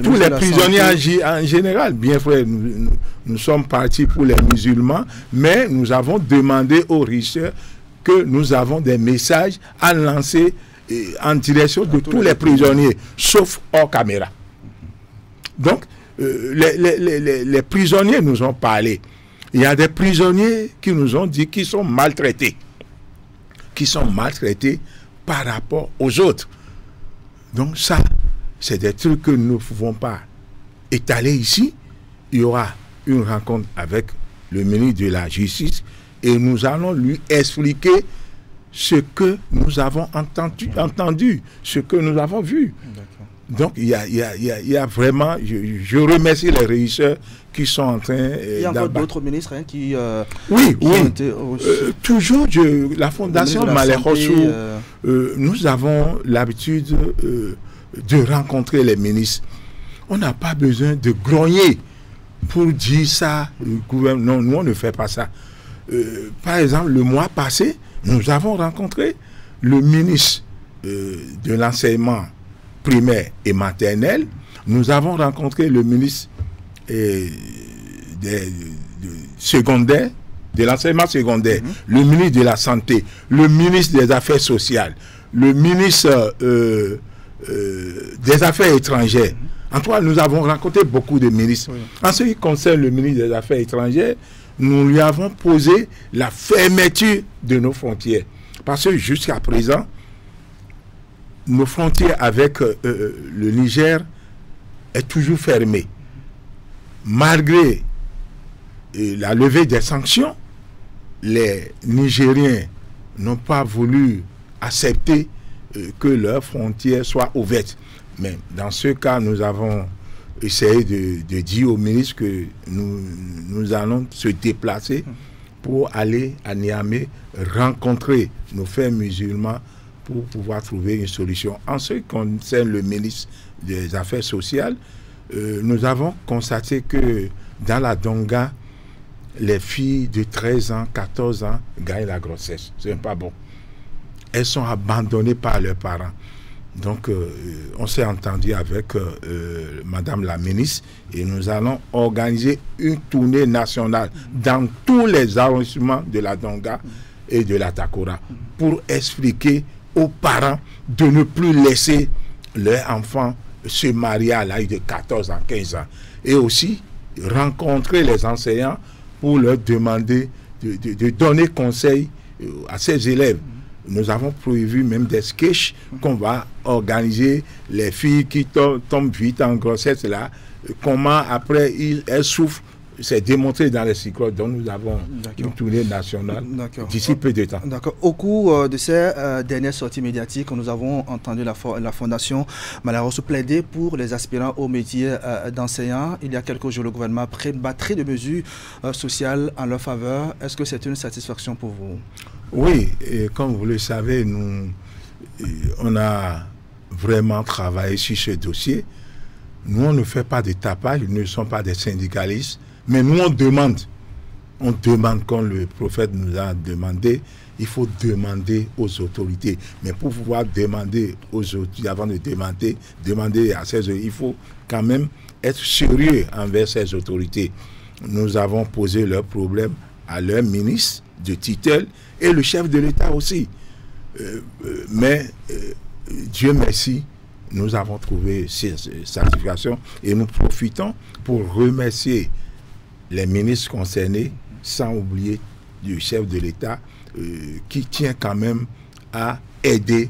Tous les prisonniers en général. Bien frère, nous sommes partis pour les musulmans, mais nous avons demandé aux régisseurs que nous avons des messages à lancer en direction de tous les prisonniers, sauf hors caméra. Donc, les prisonniers nous ont parlé. Il y a des prisonniers qui nous ont dit qu'ils sont maltraités. Qui sont maltraités par rapport aux autres. Donc ça, c'est des trucs que nous ne pouvons pas étaler ici. Il y aura une rencontre avec le ministre de la Justice et nous allons lui expliquer ce que nous avons entendu, ce que nous avons vu. Donc, il y a vraiment... Je remercie les régisseurs qui sont en train... il y a encore d'autres ministres qui... oui. Toujours, la Fondation Malekhossou, nous avons l'habitude de rencontrer les ministres. On n'a pas besoin de grogner pour dire ça. Non, nous, on ne fait pas ça. Par exemple, le mois passé, nous avons rencontré le ministre de l'enseignement primaire et maternelle. Nous avons rencontré le ministre secondaire, de l'enseignement secondaire, le ministre de la Santé, le ministre des Affaires sociales, le ministre des Affaires étrangères. En tout cas, nous avons rencontré beaucoup de ministres. En ce qui concerne le ministre des Affaires étrangères, nous lui avons posé la fermeture de nos frontières. Parce que jusqu'à présent, nos frontières avec le Niger est toujours fermée. Malgré la levée des sanctions, les Nigériens n'ont pas voulu accepter que leurs frontières soient ouvertes. Mais dans ce cas, nous avons essayé de dire au ministre que nous allons se déplacer pour aller à Niamey rencontrer nos frères musulmans pour pouvoir trouver une solution. En ce qui concerne le ministre des Affaires sociales, nous avons constaté que dans la Donga, les filles de 13 ans, 14 ans gagnent la grossesse. Ce n'est pas bon. Elles sont abandonnées par leurs parents. Donc, on s'est entendu avec Madame la ministre et nous allons organiser une tournée nationale dans tous les arrondissements de la Donga et de la Takora pour expliquer aux parents de ne plus laisser leurs enfants se marier à l'âge de 14 ans, 15 ans. Et aussi rencontrer les enseignants pour leur demander de donner conseil à ces élèves. Nous avons prévu même des sketchs qu'on va organiser, les filles qui tombent vite en grossesse là, comment après elles souffrent, c'est démontré dans les cyclones. Donc nous avons une tournée nationale d'ici peu de temps. D'accord. Au cours de ces dernières sorties médiatiques, nous avons entendu la Fondation Malekhossou plaider pour les aspirants au métier d'enseignant. Il y a quelques jours, le gouvernement a pris une batterie de mesures sociales en leur faveur. Est-ce que c'est une satisfaction pour vous? Oui, et comme vous le savez, on a vraiment travaillé sur ce dossier. Nous, on ne fait pas de tapage, nous ne sommes pas des syndicalistes, mais nous, on demande. On demande, comme le prophète nous a demandé, il faut demander aux autorités. Mais pour pouvoir demander aux autorités, avant de demander à ces autorités, il faut quand même être sérieux envers ces autorités. Nous avons posé leurs problèmes à leur ministre de tutelle et le chef de l'État aussi. Mais Dieu merci, nous avons trouvé ces certifications et nous profitons pour remercier les ministres concernés, sans oublier le chef de l'État qui tient quand même à aider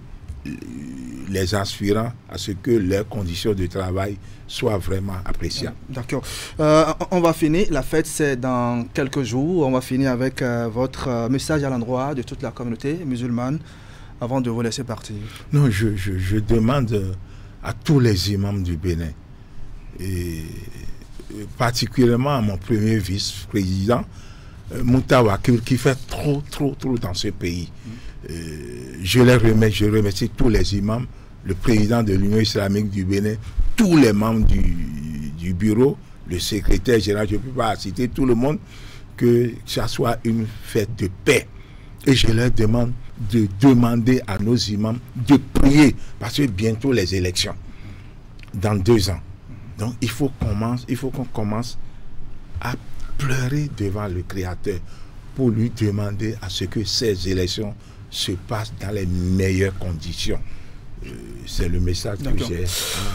les aspirants à ce que leurs conditions de travail soient vraiment appréciables. D'accord. On va finir, la fête c'est dans quelques jours, on va finir avec votre message à l'endroit de toute la communauté musulmane avant de vous laisser partir. Non, je demande à tous les imams du Bénin, et particulièrement à mon premier vice-président, Moutawakil, qui fait trop dans ce pays. Je remercie tous les imams, le président de l'Union islamique du Bénin, tous les membres du bureau, le secrétaire général, je ne peux pas citer tout le monde, que ça soit une fête de paix. Et je leur demande de demander à nos imams de prier, parce que bientôt les élections, dans 2 ans. Donc il faut qu'on commence à pleurer devant le Créateur pour lui demander à ce que ces élections se passent dans les meilleures conditions. C'est le message que j'ai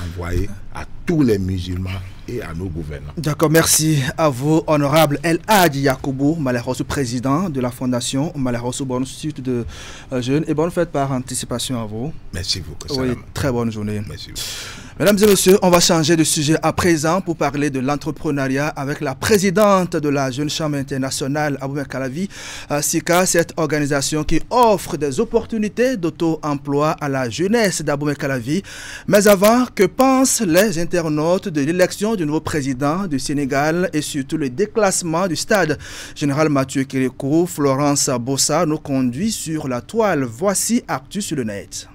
envoyé à tous les musulmans et à nos gouvernants. D'accord, merci à vous, honorable El Hadji Yacoubou Malheroso, président de la fondation Malheroso. Bonne suite de jeunes et bonne fête par anticipation à vous. Merci beaucoup. Oui, très bonne journée. Merci beaucoup. Mesdames et messieurs, on va changer de sujet à présent pour parler de l'entrepreneuriat avec la présidente de la Jeune Chambre internationale, Aboubé Calavi, SICA, cette organisation qui offre des opportunités d'auto-emploi à la jeunesse d'Aboubé Calavi. Mais avant, que pensent les internautes de l'élection du nouveau président du Sénégal et surtout le déclassement du stade général Mathieu Kérékou? Florence Bossa nous conduit sur la toile. Voici Actu sur le net.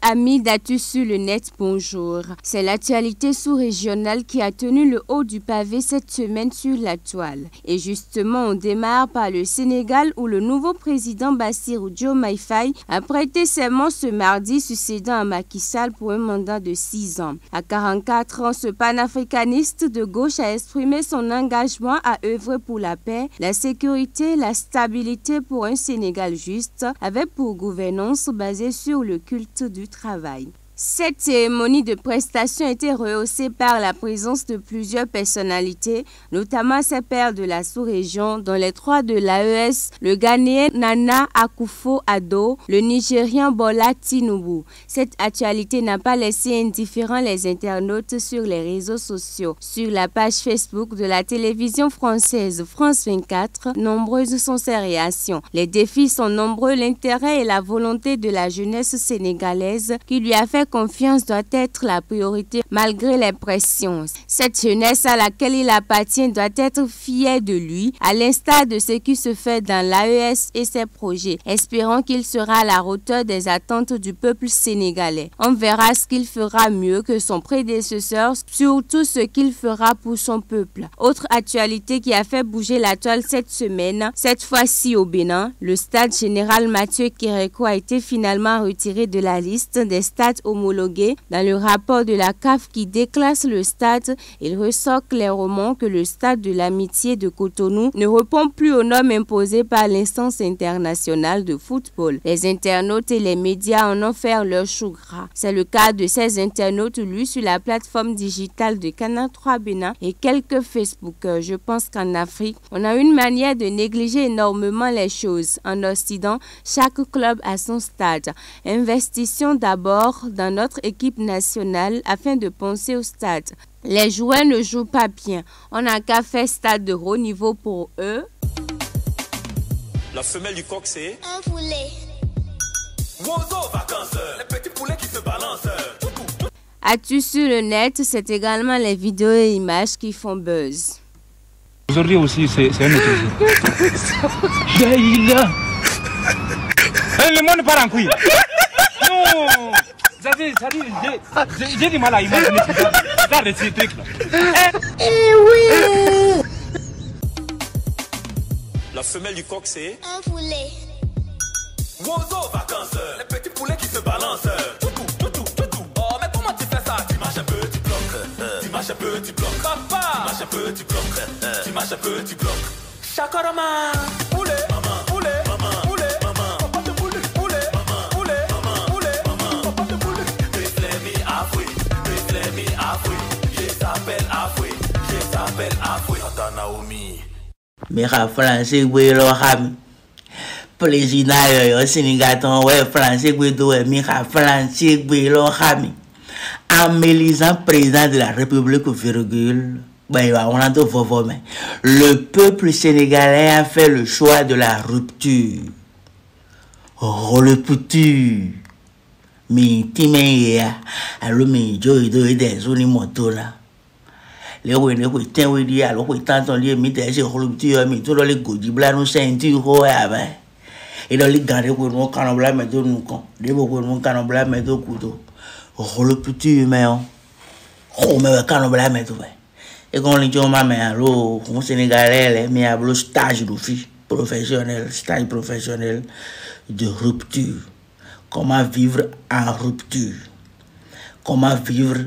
Amis d'Actu sur le net, bonjour. C'est l'actualité sous-régionale qui a tenu le haut du pavé cette semaine sur la toile. Et justement, on démarre par le Sénégal où le nouveau président Bassirou Diomaye Faye a prêté serment ce mardi, succédant à Macky Sall pour un mandat de 6 ans. À 44 ans, ce panafricaniste de gauche a exprimé son engagement à œuvrer pour la paix, la sécurité, la stabilité pour un Sénégal juste, avec pour gouvernance basée sur le culte du travail. Cette cérémonie de prestation a été rehaussée par la présence de plusieurs personnalités, notamment ces pairs de la sous-région, dont les 3 de l'AES, le Ghanéen Nana Akufo-Addo, le Nigérien Bola Tinubu. Cette actualité n'a pas laissé indifférents les internautes sur les réseaux sociaux. Sur la page Facebook de la télévision française France 24, nombreuses sont ses réactions. Les défis sont nombreux, l'intérêt et la volonté de la jeunesse sénégalaise qui lui a fait confiance doit être la priorité malgré les pressions. Cette jeunesse à laquelle il appartient doit être fière de lui, à l'instar de ce qui se fait dans l'AES et ses projets. Espérons qu'il sera à la hauteur des attentes du peuple sénégalais. On verra ce qu'il fera mieux que son prédécesseur, surtout ce qu'il fera pour son peuple. Autre actualité qui a fait bouger la toile cette semaine, cette fois-ci au Bénin, le stade général Mathieu Kérékou a été finalement retiré de la liste des stades homologué. Dans le rapport de la CAF qui déclasse le stade, il ressort clairement que le stade de l'Amitié de Cotonou ne répond plus aux normes imposées par l'instance internationale de football. Les internautes et les médias en ont fait leur chou gras. C'est le cas de ces internautes lus sur la plateforme digitale de Canal 3 Bénin et quelques Facebookers. Je pense qu'en Afrique, on a une manière de négliger énormément les choses. En Occident, chaque club a son stade. Investissons d'abord dans notre équipe nationale afin de penser au stade. Les joueurs ne jouent pas bien. On n'a qu'à faire stade de haut niveau pour eux. La femelle du coq, c'est un poulet. Oiseau vacances, les petits poulets qui se balancent. Actu sur le net, c'est également les vidéos et images qui font buzz. Aujourd'hui aussi, c'est un autre jour. Le monde part en couille. Non. J'ai du mal à imaginer ça de ces trucs là. Eh oui. La femelle du coq, c'est un poulet. Wozo vacances, les petits poulets qui se balancent. Oh, mais comment tu fais ça? Tu marches un peu, tu bloques. Tu marches un peu, tu bloques. Papa! Tu marches un peu, tu bloques. Tu marches un peu, tu bloques. Chakarama! Poulet! Maman! Poulet! Maman! Poulet! Maman! Papa de poulet! Poulet! Maman! Poulet! Maman! Poulet! Maman! Papa de poulet! Reflemi Afri! Reflemi Afri! Je t'appelle Afri! Je t'appelle Afri! Tata Naomi! Mira français gwelo ham président yo Sénégal ton ouais français gwelo mira français gwelo ham en m'élisant président de la République virgule on a tout faux mais le peuple sénégalais a fait le choix de la rupture. Rupture mi timeya allo mi joy do des oni moto là les wene ko ten we di alo ko tanton li mi te se rupture mi to le goji bla no senti ho ya ba e do li gare ko no kan bla me do nu kon de bo ko no kan bla me do kudo rupture me on ko me kan bla me do e kon li joma me alo ko sénégalais mi ablo stage d'office professionnel stage professionnel de rupture. Comment vivre en rupture? Comment vivre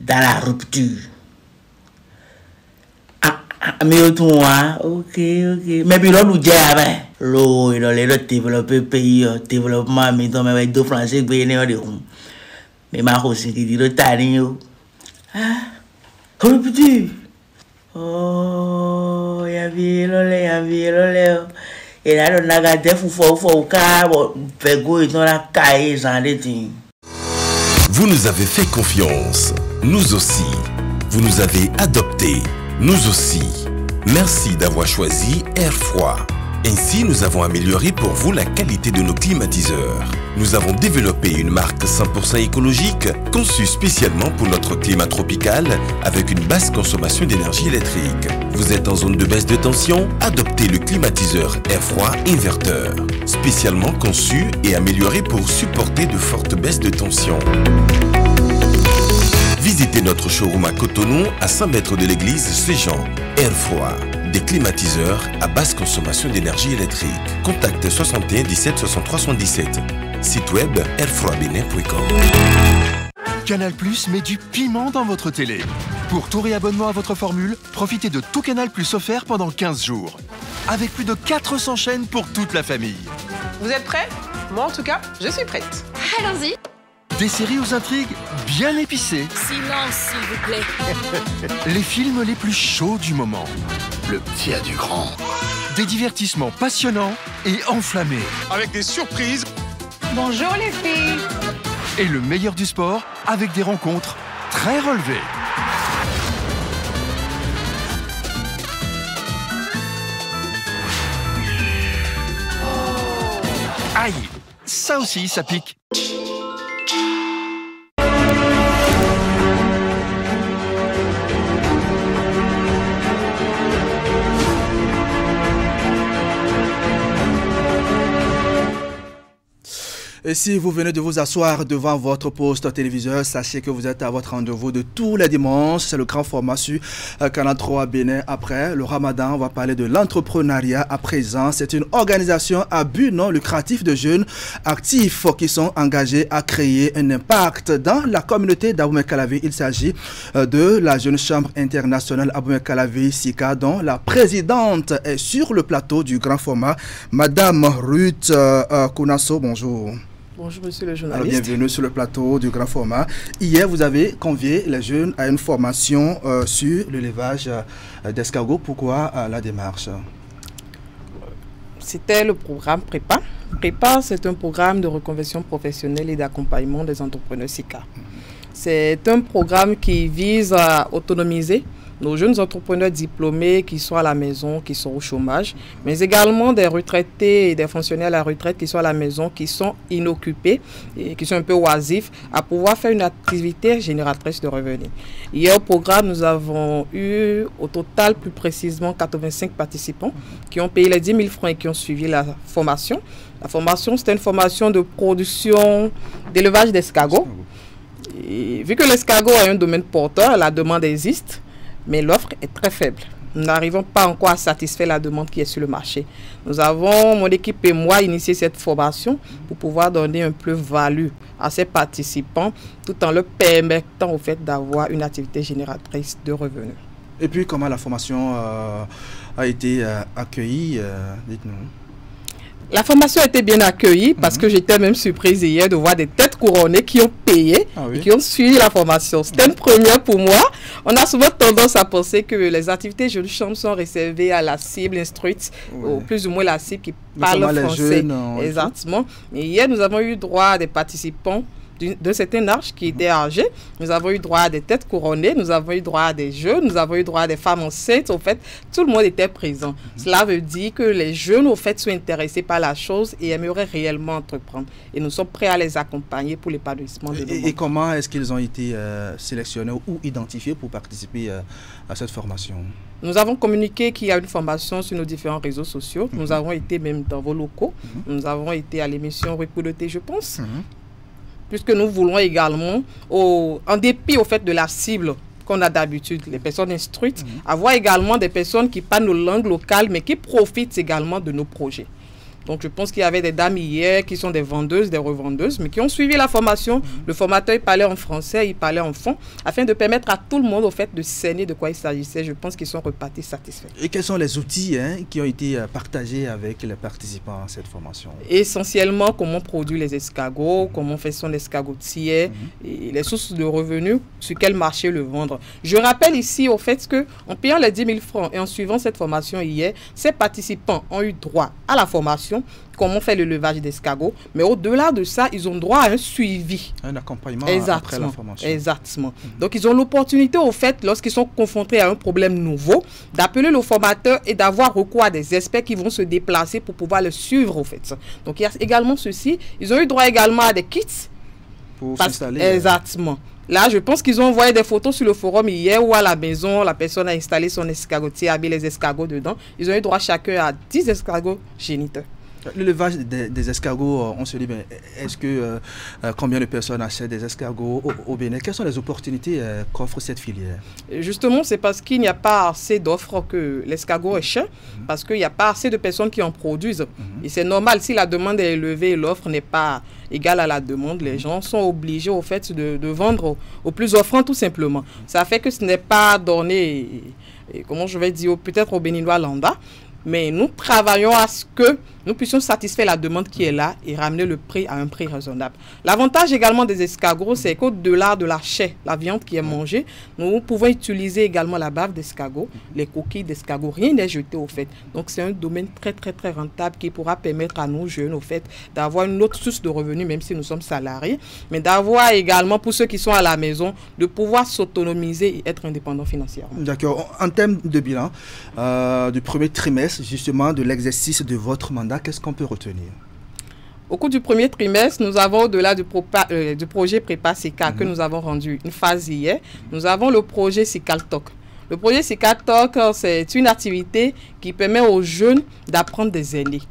dans la rupture? Mais ok. Mais puis là, nous disons, l'eau, il a développé le pays, développement, mais donc, avec deux Français, mais ma aussi qui dit le tanio. Rupture. Oh, il y a vu, et là, on a gardé Vous nous avez fait confiance, nous aussi. Vous nous avez adoptés, nous aussi. Merci d'avoir choisi Air Froid. Ainsi, nous avons amélioré pour vous la qualité de nos climatiseurs. Nous avons développé une marque 100% écologique, conçue spécialement pour notre climat tropical, avec une basse consommation d'énergie électrique. Vous êtes en zone de baisse de tension? Adoptez le climatiseur Air Froid Inverteur, spécialement conçu et amélioré pour supporter de fortes baisses de tension. Visitez notre showroom à Cotonou, à 100 mètres de l'église Saint-Jean. Air Froid, des climatiseurs à basse consommation d'énergie électrique. Contacte 61 17 63 77. Site web airfroidbenin.com. Canal Plus met du piment dans votre télé. Pour tout réabonnement à votre formule, profitez de tout Canal Plus offert pendant 15 jours. Avec plus de 400 chaînes pour toute la famille. Vous êtes prêts? Moi en tout cas, je suis prête. Allons-y. Des séries aux intrigues bien épicées. Silence, s'il vous plaît. Les films les plus chauds du moment. Le petit a du grand. Des divertissements passionnants et enflammés. Avec des surprises. Bonjour les filles. Et le meilleur du sport avec des rencontres très relevées. Aïe, ça aussi, ça pique. Et si vous venez de vous asseoir devant votre poste téléviseur, sachez que vous êtes à votre rendez-vous de tous les dimanches. C'est le grand format sur Canal 3 Bénin. Après le Ramadan, on va parler de l'entrepreneuriat à présent. C'est une organisation à but non lucratif de jeunes actifs qui sont engagés à créer un impact dans la communauté d'Abomey-Calavi. Il s'agit de la Jeune Chambre internationale Abomey-Calavi-Sika, dont la présidente est sur le plateau du grand format. Madame Ruth Kounasso, bonjour. Bonjour monsieur le journaliste. Alors, bienvenue sur le plateau du grand format. Hier, vous avez convié les jeunes à une formation sur l'élevage d'escargots. Pourquoi la démarche? C'était le programme PREPA. PREPA, c'est un programme de reconversion professionnelle et d'accompagnement des entrepreneurs SICA. C'est un programme qui vise à autonomiser nos jeunes entrepreneurs diplômés qui sont à la maison, qui sont au chômage, mais également des retraités et des fonctionnaires à la retraite qui sont à la maison, qui sont inoccupés et qui sont un peu oisifs, à pouvoir faire une activité génératrice de revenus. Hier au programme, nous avons eu au total plus précisément 85 participants qui ont payé les 10 000 francs et qui ont suivi la formation. La formation, c'était une formation de production, d'élevage d'escargots. Et vu que l'escargot est un domaine porteur, la demande existe, mais l'offre est très faible. Nous n'arrivons pas encore à satisfaire la demande qui est sur le marché. Nous avons, mon équipe et moi, initié cette formation pour pouvoir donner un plus-value à ces participants, tout en leur permettant au fait d'avoir une activité génératrice de revenus. Et puis, comment la formation a été accueillie, dites-nous. La formation a été bien accueillie parce que j'étais même surprise hier de voir des têtes couronnées qui ont payé et qui ont suivi la formation. C'était une première pour moi. On a souvent tendance à penser que les activités jeunes chambres sont réservées à la cible instruite, ou plus ou moins la cible qui parle français. Exactement. Et hier, nous avons eu droit à des participants d'un certain âge qui étaient âgés. Nous avons eu droit à des têtes couronnées, nous avons eu droit à des jeunes, nous avons eu droit à des femmes enceintes. Au fait, tout le monde était présent. Cela veut dire que les jeunes, au fait, sont intéressés par la chose et aimeraient réellement entreprendre. Et nous sommes prêts à les accompagner pour l'épanouissement de nos membres. Et comment est-ce qu'ils ont été sélectionnés ou identifiés pour participer à cette formation? Nous avons communiqué qu'il y a une formation sur nos différents réseaux sociaux. Nous avons été même dans vos locaux. Nous avons été à l'émission Repoudoté, je pense. Puisque nous voulons également, en dépit au fait de la cible qu'on a d'habitude, les personnes instruites, avoir également des personnes qui parlent nos langues locales, mais qui profitent également de nos projets. Donc je pense qu'il y avait des dames hier qui sont des vendeuses, des revendeuses, mais qui ont suivi la formation. Le formateur, il parlait en français, il parlait en fond, afin de permettre à tout le monde, au fait, de cerner de quoi il s'agissait. Je pense qu'ils sont repartis satisfaits. Et quels sont les outils qui ont été partagés avec les participants à cette formation? Essentiellement, comment produire les escargots, comment faire son escargotier, et les sources de revenus, sur quel marché le vendre. Je rappelle ici, au fait, qu'en payant les 10 000 francs et en suivant cette formation hier, ces participants ont eu droit à la formation, comment faire le levage d'escargots, mais au-delà de ça, ils ont droit à un suivi. Un accompagnement après la formation. Exactement. Donc, ils ont l'opportunité, au fait, lorsqu'ils sont confrontés à un problème nouveau, d'appeler le formateur et d'avoir recours à des experts qui vont se déplacer pour pouvoir le suivre, au fait. Donc, il y a également ceci. Ils ont eu droit également à des kits. Pour s'installer. Exactement. Là, je pense qu'ils ont envoyé des photos sur le forum hier où à la maison, la personne a installé son escargotier, a mis les escargots dedans. Ils ont eu droit chacun à 10 escargots géniteurs. Le levage des escargots, on se dit, est-ce que combien de personnes achètent des escargots au Bénin? Quelles sont les opportunités qu'offre cette filière? Justement, c'est parce qu'il n'y a pas assez d'offres que l'escargot est cher, parce qu'il n'y a pas assez de personnes qui en produisent. Et c'est normal, si la demande est élevée et l'offre n'est pas égale à la demande, les gens sont obligés au fait de vendre au plus offrant tout simplement. Ça fait que ce n'est pas donné, comment je vais dire, peut-être au Béninois lambda, mais nous travaillons à ce que nous puissions satisfaire la demande qui est là et ramener le prix à un prix raisonnable. L'avantage également des escargots, c'est qu'au-delà de la chair, la viande qui est mangée, nous pouvons utiliser également la bave d'escargot, les coquilles d'escargot. Rien n'est jeté au fait. Donc c'est un domaine très très très rentable qui pourra permettre à nos jeunes au fait d'avoir une autre source de revenus, même si nous sommes salariés, mais d'avoir également pour ceux qui sont à la maison, de pouvoir s'autonomiser et être indépendants financièrement. D'accord. En termes de bilan du premier trimestre, justement, de l'exercice de votre mandat, qu'est-ce qu'on peut retenir? Au cours du premier trimestre, nous avons, au-delà du projet Prépa SICA que nous avons rendu une phase hier, nous avons le projet SICALTOC. Le projet SICALTOC, c'est une activité qui permet aux jeunes d'apprendre des aînés.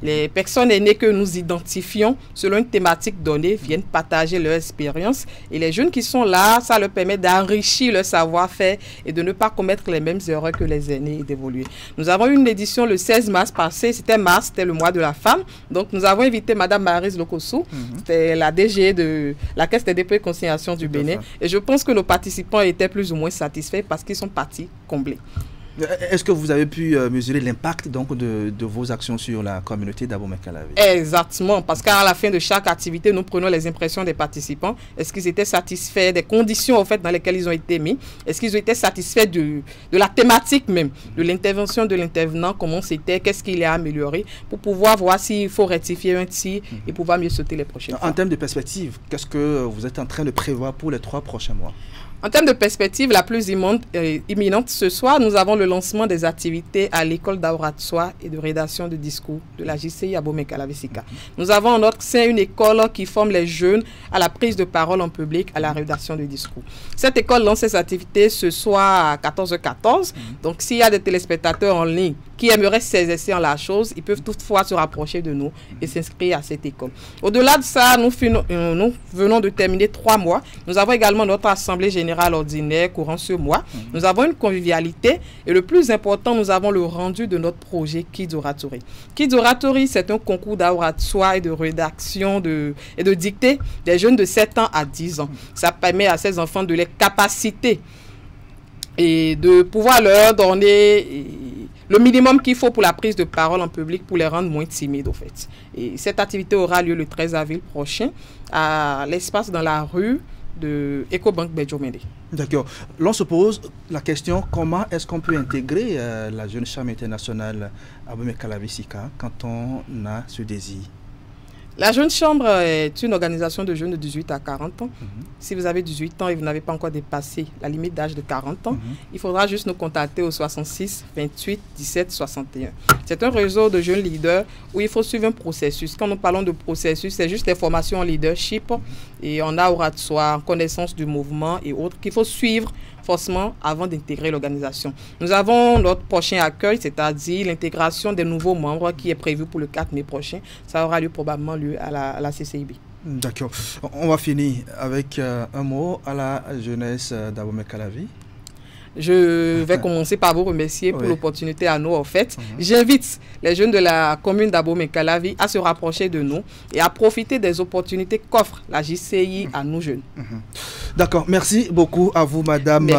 Les personnes aînées que nous identifions selon une thématique donnée viennent partager leur expérience et les jeunes qui sont là, ça leur permet d'enrichir leur savoir-faire et de ne pas commettre les mêmes erreurs que les aînés et d'évoluer. Nous avons eu une édition le 16 mars passé, c'était le mois de la femme, donc nous avons invité Madame Maryse Lokossou, c'était la DG de la Caisse des dépôts et consignations du Bénin et je pense que nos participants étaient plus ou moins satisfaits parce qu'ils sont partis comblés. Est-ce que vous avez pu mesurer l'impact donc de vos actions sur la communauté d'Abomey-Calavi? Exactement, parce qu'à la fin de chaque activité, nous prenons les impressions des participants. Est-ce qu'ils étaient satisfaits des conditions au fait, dans lesquelles ils ont été mis? Est-ce qu'ils ont été satisfaits de la thématique même, de l'intervention de l'intervenant, comment c'était, qu'est-ce qu'il a amélioré, pour pouvoir voir s'il faut rectifier un tir et pouvoir mieux sauter les prochaines fois. En termes de perspective, qu'est-ce que vous êtes en train de prévoir pour les 3 prochains mois? En termes de perspective, la plus imminente ce soir, nous avons le lancement des activités à l'école d'Auratsoi et de rédaction de discours de la JCI Abomey-Calavi SICA. Nous avons en notre sein une école qui forme les jeunes à la prise de parole en public, à la rédaction de discours. Cette école lance ses activités ce soir à 14h14. Donc s'il y a des téléspectateurs en ligne qui aimeraient s'exercer en la chose, ils peuvent toutefois se rapprocher de nous et s'inscrire à cette école. Au-delà de ça, nous venons de terminer 3 mois. Nous avons également notre assemblée générale ordinaire courant ce mois. Nous avons une convivialité et le plus important, nous avons le rendu de notre projet Kids Oratory. Kids Oratory, c'est un concours d'oratoire et de rédaction et de dictée des jeunes de 7 ans à 10 ans. Ça permet à ces enfants de les capaciter et de pouvoir leur donner le minimum qu'il faut pour la prise de parole en public pour les rendre moins timides, au fait. Et cette activité aura lieu le 13 avril prochain à l'espace dans la rue de Ecobank Bedjomende. D'accord. L'on se pose la question, comment est-ce qu'on peut intégrer la Jeune Chambre internationale Abomey Calavi Sika quand on a ce désir? La Jeune Chambre est une organisation de jeunes de 18 à 40 ans. Si vous avez 18 ans et vous n'avez pas encore dépassé la limite d'âge de 40 ans, il faudra juste nous contacter au 66 28 17 61. C'est un réseau de jeunes leaders où il faut suivre un processus. Quand nous parlons de processus, c'est juste des formations en leadership et en oratoire, en connaissance du mouvement et autres qu'il faut suivre forcément avant d'intégrer l'organisation. Nous avons notre prochain accueil, c'est-à-dire l'intégration des nouveaux membres qui est prévu pour le 4 mai prochain. Ça aura lieu probablement à la CCIB. D'accord. On va finir avec un mot à la jeunesse d'Abomey Calavi. Je vais commencer par vous remercier pour l'opportunité à nous, en fait. J'invite les jeunes de la commune d'Abomey Calavi à se rapprocher de nous et à profiter des opportunités qu'offre la JCI à nous jeunes. D'accord. Merci beaucoup à vous, Madame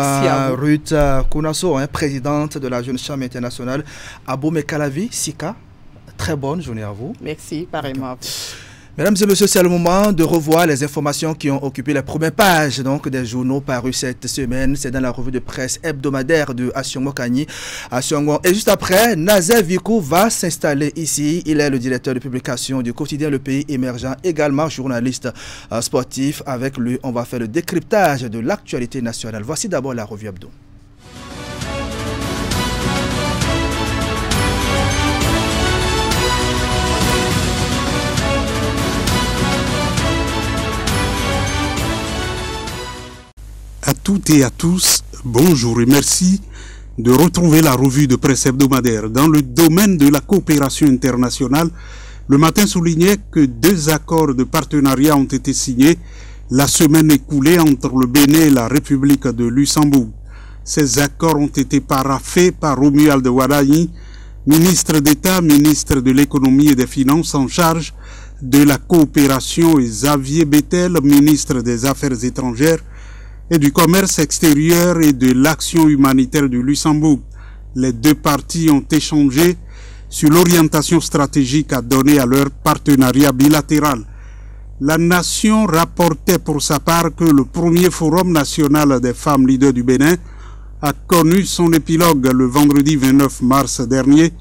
Ruth Kounasso, présidente de la Jeune Chambre internationale Abomey Calavi Sika. Très bonne journée à vous. Merci, pareillement. Mesdames et messieurs, c'est le moment de revoir les informations qui ont occupé les premières pages des journaux parus cette semaine. C'est dans la revue de presse hebdomadaire de Asiongo Kani. Et juste après, Nazer Vikou va s'installer ici. Il est le directeur de publication du quotidien Le Pays Émergent, également journaliste sportif. Avec lui, on va faire le décryptage de l'actualité nationale. Voici d'abord la revue hebdo. À toutes et à tous, bonjour et merci de retrouver la revue de presse hebdomadaire. Dans le domaine de la coopération internationale, le matin soulignait que 2 accords de partenariat ont été signés la semaine écoulée entre le Bénin et la République de Luxembourg. Ces accords ont été paraphés par Romuald Wadagni, ministre d'État, ministre de l'Économie et des Finances en charge de la coopération, et Xavier Bettel, ministre des Affaires étrangères et du commerce extérieur et de l'action humanitaire du Luxembourg. Les 2 parties ont échangé sur l'orientation stratégique à donner à leur partenariat bilatéral. La nation rapportait pour sa part que le premier forum national des femmes leaders du Bénin a connu son épilogue le vendredi 29 mars dernier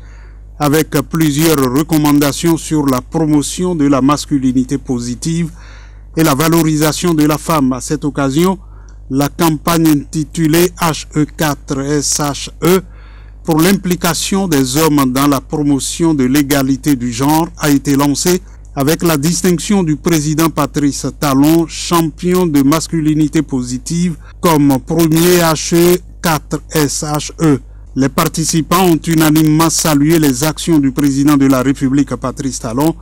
avec plusieurs recommandations sur la promotion de la masculinité positive et la valorisation de la femme. À cette occasion, la campagne intitulée HE4SHE pour l'implication des hommes dans la promotion de l'égalité du genre a été lancée avec la distinction du président Patrice Talon, champion de masculinité positive, comme premier HE4SHE. Les participants ont unanimement salué les actions du président de la République Patrice Talon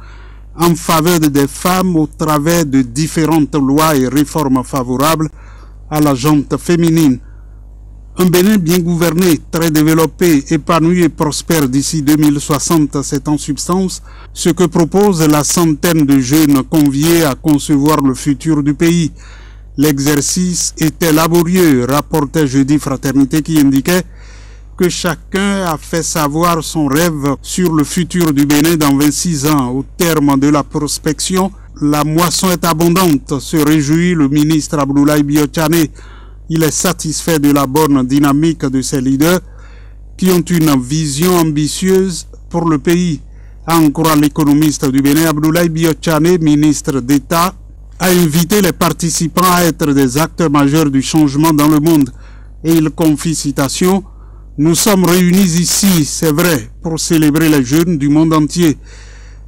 en faveur des femmes au travers de différentes lois et réformes favorables à la gente féminine. Un Bénin bien gouverné, très développé, épanoui et prospère d'ici 2060, c'est en substance ce que propose la centaine de jeunes conviés à concevoir le futur du pays. L'exercice était laborieux, rapportait jeudi Fraternité, qui indiquait que chacun a fait savoir son rêve sur le futur du Bénin dans 26 ans. Au terme de la prospection, la moisson est abondante, se réjouit le ministre Abdoulaye Biotchane. Il est satisfait de la bonne dynamique de ces leaders qui ont une vision ambitieuse pour le pays. À en croire l'économiste du Bénin, Abdoulaye Biotchane, ministre d'État, a invité les participants à être des acteurs majeurs du changement dans le monde. Et il confie, citation, « Nous sommes réunis ici, c'est vrai, pour célébrer les jeunes du monde entier.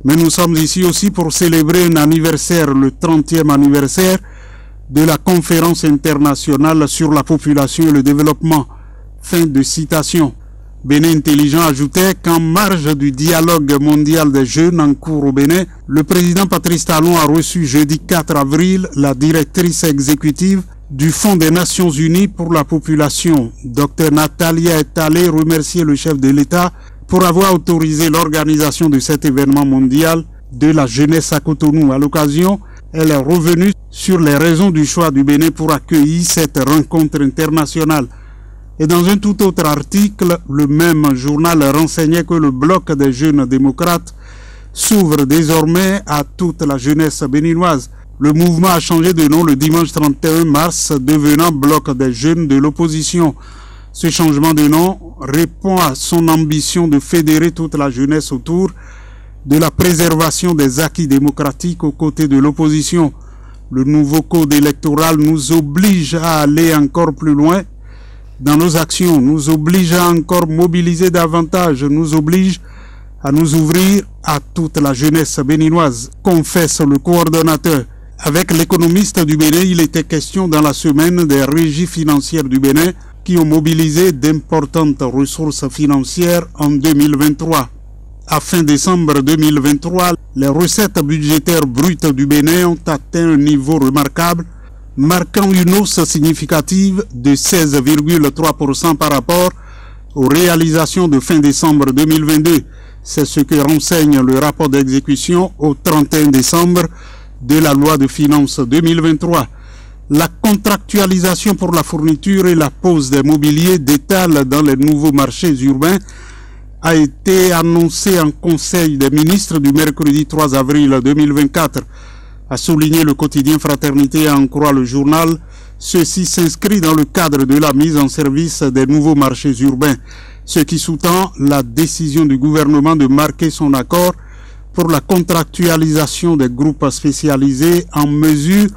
Mais nous sommes ici aussi pour célébrer un anniversaire, le 30e anniversaire de la conférence internationale sur la population et le développement. » Fin de citation. Bénin Intelligent ajoutait qu'en marge du dialogue mondial des jeunes en cours au Bénin, le président Patrice Talon a reçu jeudi 4 avril la directrice exécutive du Fonds des Nations Unies pour la population. Dr Natalia est allée remercier le chef de l'État pour avoir autorisé l'organisation de cet événement mondial de la jeunesse à Cotonou. À l'occasion, elle est revenue sur les raisons du choix du Bénin pour accueillir cette rencontre internationale. Et dans un tout autre article, le même journal renseignait que le bloc des jeunes démocrates s'ouvre désormais à toute la jeunesse béninoise. Le mouvement a changé de nom le dimanche 31 mars, devenant bloc des jeunes de l'opposition. Ce changement de nom répond à son ambition de fédérer toute la jeunesse autour de la préservation des acquis démocratiques aux côtés de l'opposition. Le nouveau code électoral nous oblige à aller encore plus loin dans nos actions, nous oblige à encore mobiliser davantage, nous oblige à nous ouvrir à toute la jeunesse béninoise, confesse le coordonnateur. Avec l'économiste du Bénin, il était question dans la semaine des régies financières du Bénin qui ont mobilisé d'importantes ressources financières en 2023. À fin décembre 2023, les recettes budgétaires brutes du Bénin ont atteint un niveau remarquable, marquant une hausse significative de 16,3% par rapport aux réalisations de fin décembre 2022. C'est ce que renseigne le rapport d'exécution au 31 décembre de la loi de finances 2023. La contractualisation pour la fourniture et la pose des mobiliers d'étal dans les nouveaux marchés urbains a été annoncée en Conseil des ministres du mercredi 3 avril 2024. A souligné le quotidien Fraternité et en croit le journal, ceci s'inscrit dans le cadre de la mise en service des nouveaux marchés urbains, ce qui sous-tend la décision du gouvernement de marquer son accord pour la contractualisation des groupes spécialisés en mesure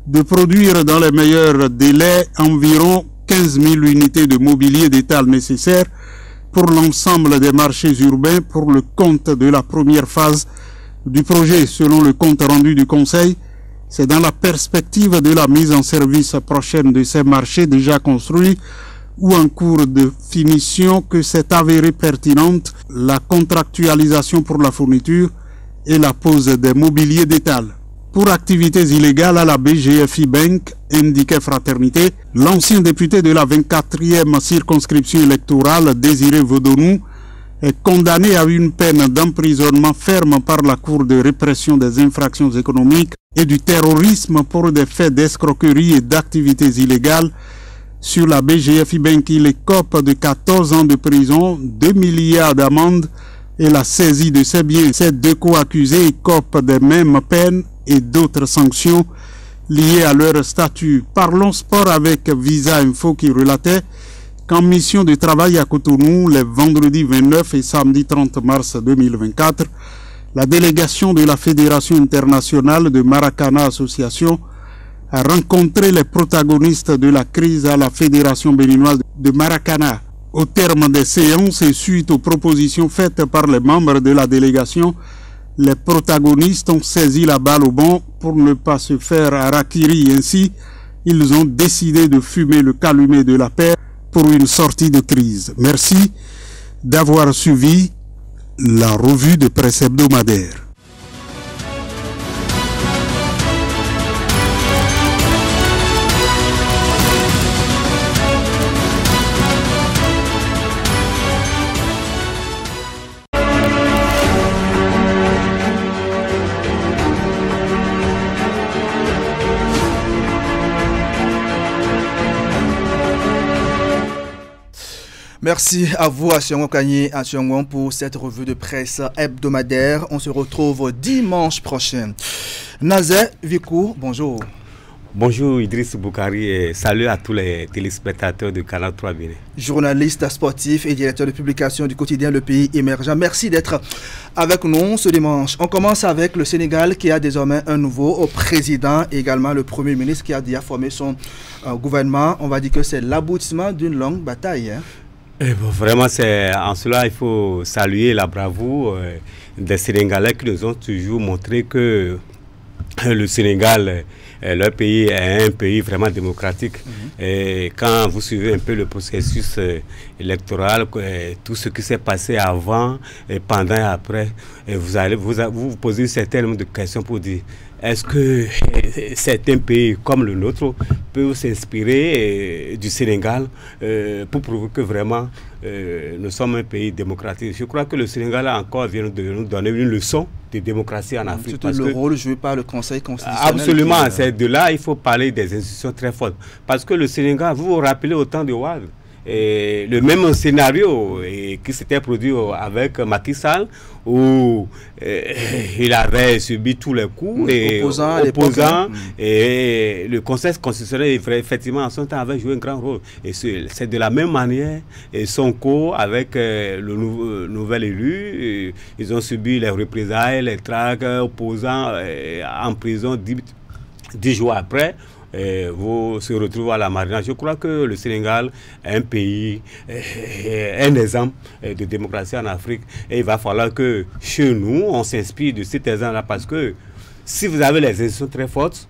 de produire dans les meilleurs délais environ 15 000 unités de mobilier d'étal nécessaires pour l'ensemble des marchés urbains pour le compte de la première phase du projet. Selon le compte rendu du Conseil, c'est dans la perspective de la mise en service prochaine de ces marchés déjà construits ou en cours de finition que s'est avérée pertinente la contractualisation pour la fourniture et la pose des mobiliers d'étal. Pour activités illégales à la BGFI Bank, indiquait Fraternité, l'ancien député de la 24e circonscription électorale, Désiré Vodonou, est condamné à une peine d'emprisonnement ferme par la Cour de répression des infractions économiques et du terrorisme pour des faits d'escroquerie et d'activités illégales. Sur la BGFI Bank, il écope de 14 ans de prison, 2 milliards d'amende et la saisie de ses biens. Ces deux co-accusés écopent des mêmes peines et d'autres sanctions liées à leur statut. Parlons sport avec Visa Info qui relatait qu'en mission de travail à Cotonou, les vendredis 29 et samedi 30 mars 2024, la délégation de la Fédération internationale de Maracana Association a rencontré les protagonistes de la crise à la Fédération béninoise de Maracana. Au terme des séances et suite aux propositions faites par les membres de la délégation, les protagonistes ont saisi la balle au bond pour ne pas se faire harakiri. Ainsi, ils ont décidé de fumer le calumet de la paix pour une sortie de crise. Merci d'avoir suivi la revue de presse hebdomadaire. Merci à vous, Asiongo Kanye, Asiongo, pour cette revue de presse hebdomadaire. On se retrouve dimanche prochain. Nazé Vikou, bonjour. Bonjour Idriss Boukari et salut à tous les téléspectateurs de Canal 3 Bénin. Journaliste sportif et directeur de publication du quotidien Le Pays Émergent. Merci d'être avec nous ce dimanche. On commence avec le Sénégal qui a désormais un nouveau président et également le Premier ministre qui a déjà formé son gouvernement. On va dire que c'est l'aboutissement d'une longue bataille. Vraiment, en cela, il faut saluer la bravoure des Sénégalais qui nous ont toujours montré que le Sénégal leur pays est un pays vraiment démocratique. Et quand vous suivez un peu le processus électoral, tout ce qui s'est passé avant, et pendant et après, et vous allez vous poser un certain nombre de questions pour dire est-ce que certains pays comme le nôtre peuvent s'inspirer du Sénégal pour prouver que vraiment nous sommes un pays démocratique. Je crois que le Sénégal encore vient de nous donner une leçon de démocratie en Afrique. C'est le rôle joué par le Conseil constitutionnel. Absolument, c'est de là il faut parler des institutions très fortes. Parce que le Sénégal, vous vous rappelez au temps de Wade, le même scénario qui s'était produit avec Macky Sall, où il avait subi tous les coups, et opposants et le Conseil constitutionnel effectivement en son temps avait joué un grand rôle. Et c'est de la même manière, et Sonko avec le nouvel élu, ils ont subi les représailles, les traques, opposants en prison 10 jours après. Vous se retrouvez à la marina. Je crois que le Sénégal est un pays, un exemple de démocratie en Afrique. Et il va falloir que chez nous, on s'inspire de cet exemple-là, parce que si vous avez les institutions très fortes,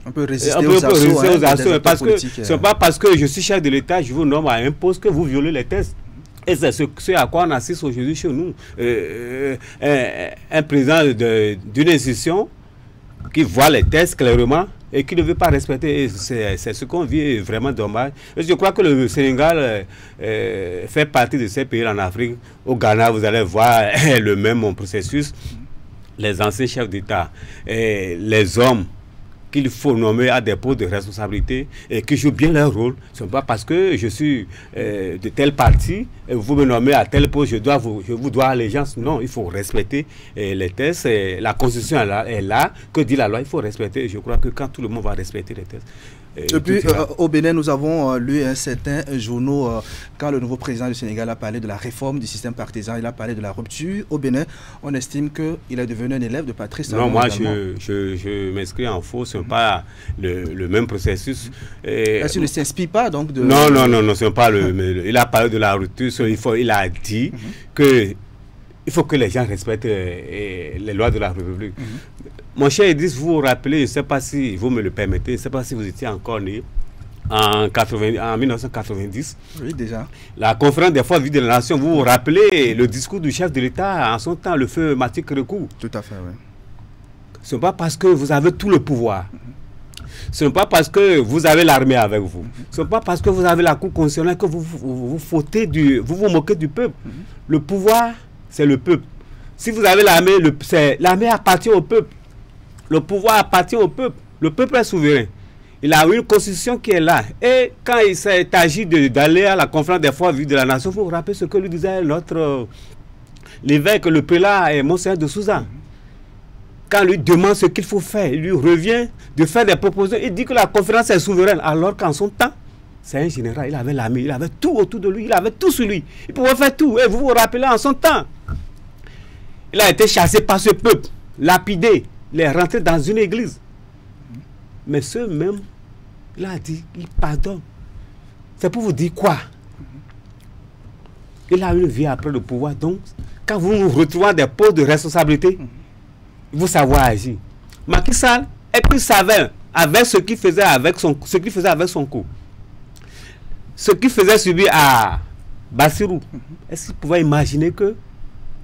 on peut résister aux assauts. Parce que ce n'est pas parce que je suis chef de l'État, je vous nomme à un poste que vous violez les tests. Et c'est ce à quoi on assiste aujourd'hui chez nous. Un président d'une institution qui voit les tests clairement et qui ne veut pas respecter, c'est ce qu'on vit vraiment dommage. Et je crois que le Sénégal fait partie de ces pays en Afrique. Au Ghana, vous allez voir le même processus. Les anciens chefs d'État, les hommes qu'il faut nommer à des postes de responsabilité et qui jouent bien leur rôle. Ce n'est pas parce que je suis de tel parti et vous me nommez à tel poste, je vous dois allégeance. Non, il faut respecter les tests. La Constitution est là. Que dit la loi? Il faut respecter. Je crois que quand tout le monde va respecter les tests. Et puis, au Bénin, nous avons lu un certain journaux quand le nouveau président du Sénégal a parlé de la réforme du système partisan, il a parlé de la rupture. Au Bénin, on estime qu'il est devenu un élève de Patrice Talon. Non, moi, je m'inscris en faux, ce n'est pas le même processus. Est-ce qu'il ne s'inspire pas donc de... Non, ce n'est pas il a parlé de la rupture, il a dit que il faut que les gens respectent les lois de la République. Mon cher Idriss, vous vous rappelez, je ne sais pas si vous me le permettez, je ne sais pas si vous étiez encore né en 1990. Oui, déjà. La conférence des forces vives de la nation, vous vous rappelez le discours du chef de l'État en son temps, le feu Mathieu Kérékou. Tout à fait, oui. Ce n'est pas parce que vous avez tout le pouvoir. Ce n'est pas parce que vous avez l'armée avec vous. Ce n'est pas parce que vous avez la Cour constitutionnelle que vous vous moquez du peuple. Le pouvoir, c'est le peuple. Si vous avez l'armée, l'armée appartient au peuple. Le pouvoir appartient au peuple. Le peuple est souverain. Il a une constitution qui est là. Et quand il s'est agi d'aller à la conférence des forces vives de la nation, vous vous rappelez ce que lui disait l'évêque, le prélat et Monseigneur de Souza. Quand lui demande ce qu'il faut faire, il lui revient de faire des propositions. Il dit que la conférence est souveraine. Alors qu'en son temps, c'est un général, il avait l'armée, il avait tout autour de lui, il avait tout sur lui. Il pouvait faire tout. Et vous vous rappelez en son temps. Il a été chassé par ce peuple, lapidé. Il est rentré dans une église. Mais ce même, il a dit, il pardonne. C'est pour vous dire quoi? Il a une vie après le pouvoir. Donc, quand vous vous retrouvez des postes de responsabilité, il faut savoir agir. Macky Sall est plus savant avec ce qu'il faisait avec son coup. Ce qu'il faisait subir à Bassirou. Est-ce qu'il pouvait imaginer que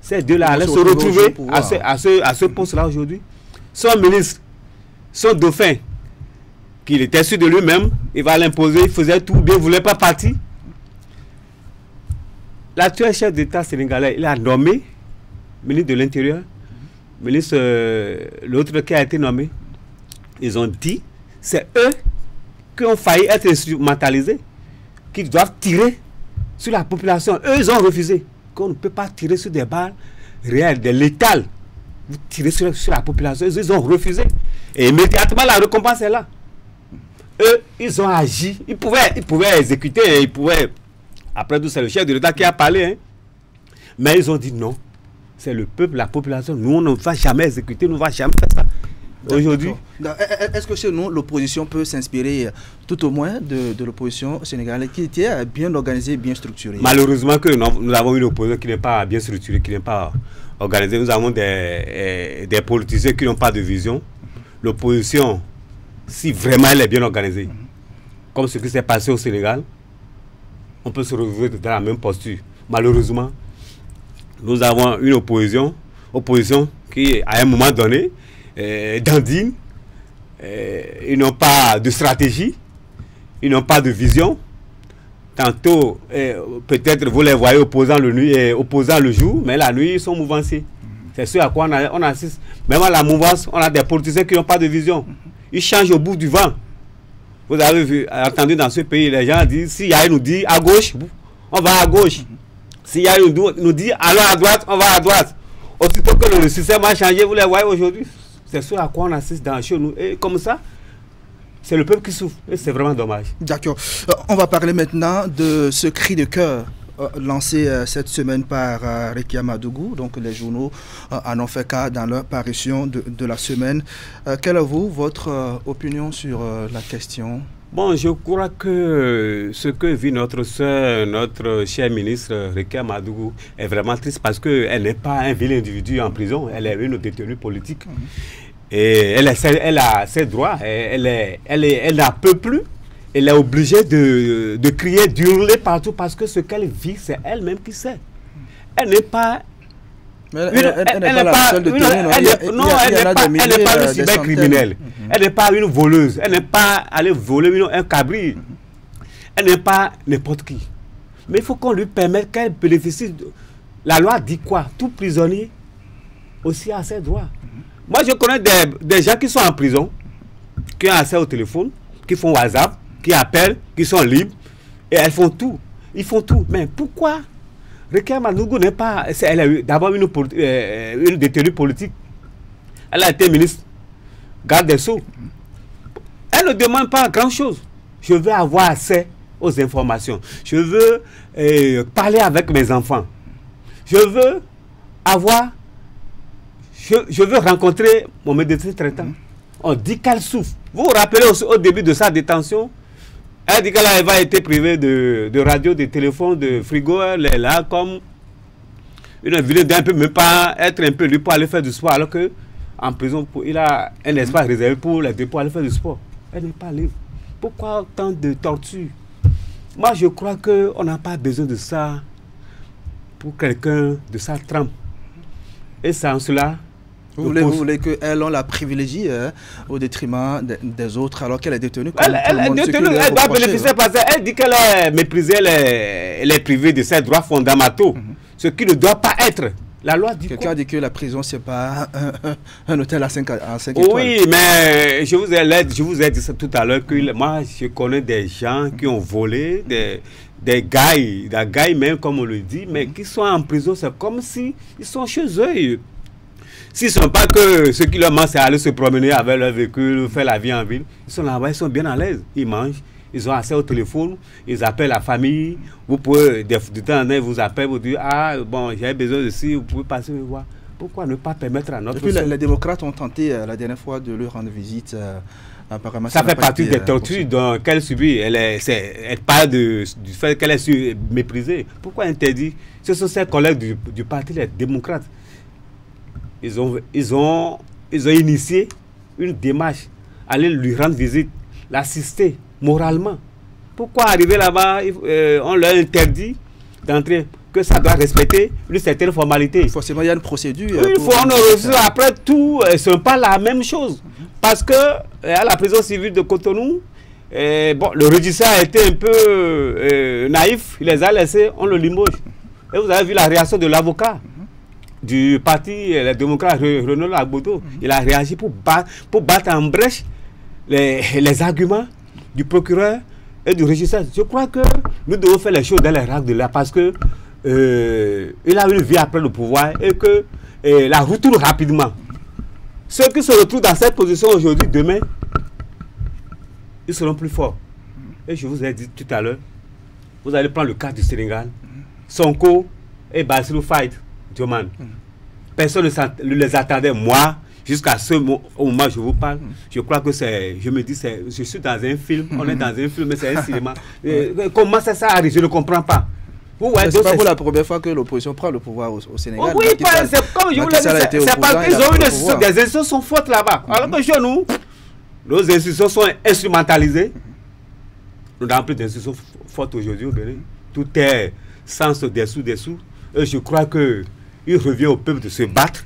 ces deux-là allaient se retrouver à ce poste-là aujourd'hui? Son ministre, son dauphin, qu'il était sûr de lui-même, il va l'imposer, il faisait tout, bien, il ne voulait pas partir. L'actuel chef d'État sénégalais, il a nommé ministre de l'Intérieur, ministre, l'autre qui a été nommé. Ils ont dit, c'est eux qui ont failli être instrumentalisés, qui doivent tirer sur la population. Eux, ils ont refusé. Qu'on ne peut pas tirer sur des balles réelles, des létales. Vous tirez sur la population. Ils ont refusé. Et immédiatement, la récompense est là. Eux, ils ont agi. Ils pouvaient exécuter. Ils pouvaient... Après tout, c'est le chef de l'État qui a parlé. Hein. Mais ils ont dit non. C'est le peuple, la population. Nous, on ne va jamais exécuter. Nous ne va jamais faire ça. Aujourd'hui. Est-ce que chez nous, l'opposition peut s'inspirer tout au moins de l'opposition sénégalaise qui était bien organisée, bien structurée? Malheureusement que nous avons une opposition qui n'est pas bien structurée, qui n'est pas organisée. Nous avons des politiciens qui n'ont pas de vision. L'opposition si vraiment elle est bien organisée, comme ce qui s'est passé au Sénégal, on peut se retrouver dans la même posture. Malheureusement, nous avons une opposition qui, à un moment donné, dandine, ils n'ont pas de stratégie, ils n'ont pas de vision. Tantôt, peut-être vous les voyez opposant le jour, mais la nuit, ils sont mouvanciers. C'est ce à quoi on assiste. Même à la mouvance, on a des politiciens qui n'ont pas de vision. Ils changent au bout du vent. Vous avez entendu dans ce pays, les gens disent, si Yahya nous dit à gauche, on va à gauche. Si Yahya nous dit allons à droite, on va à droite. Aussitôt que le système a changé, vous les voyez aujourd'hui. C'est ce à quoi on assiste chez nous. Et comme ça, c'est le peuple qui souffre. Et c'est vraiment dommage. D'accord. On va parler maintenant de ce cri de cœur lancé cette semaine par Rekia Madougou. Donc les journaux en ont fait cas dans leur parution de la semaine. Quelle est votre opinion sur la question? Bon, je crois que ce que vit notre soeur, notre chère ministre Rekia Madougou est vraiment triste parce qu'elle n'est pas un vil individu en prison, elle est une détenue politique. Et elle a ses droits, elle n'en peut plus. Elle est obligée de crier, d'hurler partout parce que ce qu'elle vit, c'est elle-même qui sait. Elle n'est pas... Elle n'est pas une cybercriminelle. Elle n'est pas une voleuse. Elle n'est pas allée voler un cabri. Elle n'est pas n'importe qui. Mais il faut qu'on lui permette qu'elle bénéficie. La loi dit quoi? Tout prisonnier aussi a ses droits. Moi, je connais des gens qui sont en prison, qui ont accès au téléphone, qui font WhatsApp, qui appellent, qui sont libres, et elles font tout. Ils font tout. Mais pourquoi Rekia Madougou n'est pas... Elle est d'abord une détenue politique. Elle a été ministre, garde des Sceaux. Elle ne demande pas grand-chose. Je veux avoir accès aux informations. Je veux parler avec mes enfants. Je veux avoir... Je veux rencontrer mon médecin traitant. On dit qu'elle souffre. Vous vous rappelez au début de sa détention, elle dit qu'elle va être privée de radio, de téléphone, de frigo. Elle est là comme une vilaine d'un peu, même pas être un peu libre pour aller faire du sport. Alors qu'en prison, il a un espace réservé pour les deux pour aller faire du sport. Elle n'est pas libre. Pourquoi autant de torture? Moi, je crois qu'on n'a pas besoin de ça pour quelqu'un de sa trempe. Et sans cela... Vous voulez qu'elle la privilégie au détriment des autres alors qu'elle est détenue? Elle doit bénéficier parce qu'elle dit qu'elle est méprisée, elle est privée de ses droits fondamentaux. Ce qui ne doit pas être. La loi dit quelqu'un dit que la prison, ce n'est pas un hôtel à 5 étoiles. Oui, mais je vous ai dit ça tout à l'heure que moi, je connais des gens qui ont volé, des gars même, comme on le dit, mais qui sont en prison. C'est comme si ils sont chez eux. S'ils ne sont pas que ce qui leur manque, c'est aller se promener avec leur véhicule, faire la vie en ville, ils sont là-bas, ils sont bien à l'aise. Ils mangent, ils ont accès au téléphone, ils appellent la famille. Vous pouvez, de temps en temps, vous appellent, vous dites, ah, bon, j'ai besoin de ci, vous pouvez passer me voir. Pourquoi ne pas permettre à notre... Et puis les démocrates ont tenté la dernière fois de leur rendre visite. Apparemment, ça fait partie des tortures qu'elle subit. Elle parle du fait qu'elle est méprisée. Pourquoi interdit? Ce sont ses collègues du parti, les démocrates. Ils ont initié une démarche, aller lui rendre visite, l'assister moralement. Pourquoi arriver là-bas, on leur interdit d'entrer, que ça doit respecter une certaine formalité. Forcément, il y a une procédure. Oui, après tout, ce n'est pas la même chose. Parce que à la prison civile de Cotonou, le régisseur a été un peu naïf, il les a laissés, on le limoge. Et vous avez vu la réaction de l'avocat du parti, les démocrates, Renaud Agbodo. Il a réagi pour battre en brèche les arguments du procureur et du régisseur. Je crois que nous devons faire les choses dans les règles de là parce que il a une vie après le pouvoir et que la retourne rapidement. Ceux qui se retrouvent dans cette position aujourd'hui, demain, ils seront plus forts. Et je vous ai dit tout à l'heure, vous allez prendre le cas du Sénégal, Sonko et Bassirou Faye Diomaye. Personne ne les attendait. Moi, jusqu'à ce moment où je vous parle, je crois que c'est, je me dis, je suis dans un film, on est dans un film, mais c'est un cinéma. Comment ça arrive? Je ne comprends pas. C'est pas pour la première fois que l'opposition prend le pouvoir au Sénégal. Oui, c'est comme je vous l'ai dit, c'est parce qu'ils ont des institutions sont fortes là-bas. Alors que chez nous, Nos institutions sont instrumentalisées. Nous n'avons plus d'institutions fortes aujourd'hui au Bénin. Tout est sens dessous. Et je crois qu'il revient au peuple de se battre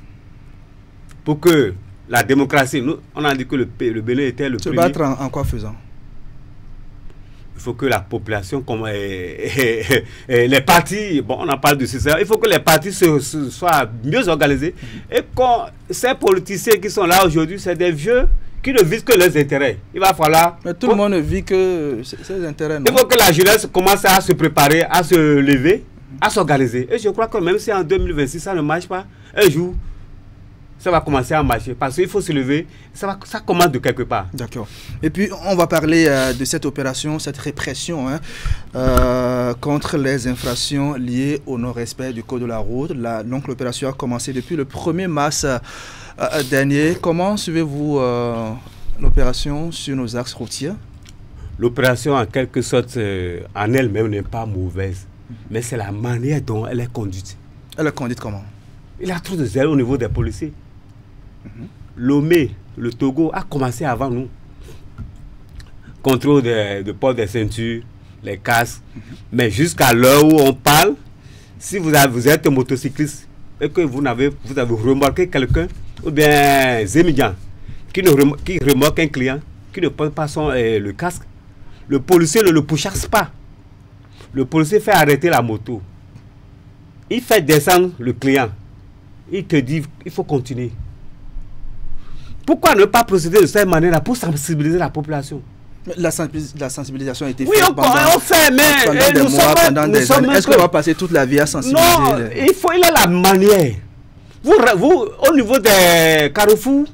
pour que la démocratie, on a dit que le Bénin était le premier. Se battre en quoi faisant? Il faut que la population, comme les partis, bon, on en parle de ça, il faut que les partis soient mieux organisés. Et quand ces politiciens qui sont là aujourd'hui, c'est des vieux qui ne visent que leurs intérêts. Il va falloir... Mais tout le monde ne vit que ses intérêts, non? Il faut que la jeunesse commence à se préparer, à se lever, à s'organiser. Et je crois que même si en 2026 ça ne marche pas, un jour, ça va commencer à marcher. Parce qu'il faut se lever, ça commence de quelque part. D'accord. Et puis, on va parler de cette opération, cette répression contre les infractions liées au non-respect du code de la route. Donc, l'opération a commencé depuis le 1er mars dernier. Comment suivez-vous l'opération sur nos axes routiers? L'opération, en quelque sorte, en elle-même n'est pas mauvaise. Mais c'est la manière dont elle est conduite. Elle est conduite comment? Il y a trop de zèle au niveau des policiers. Lomé, le Togo, a commencé avant nous. Contrôle de port des ceintures, les casques. Mais jusqu'à l'heure où on parle, si vous êtes un motocycliste et que vous avez remarqué quelqu'un, ou bien Zémidian, qui remorque un client, qui ne porte pas le casque, le policier ne le pourchasse pas. Le policier fait arrêter la moto. Il fait descendre le client. Il te dit, il faut continuer. Pourquoi ne pas procéder de cette manière-là pour sensibiliser la population? La sensibilisation a été faite on fait, mais pendant des mois, pendant des années. Est-ce qu'on va passer toute la vie à sensibiliser? Non, il a la manière. Vous, au niveau des carrefours,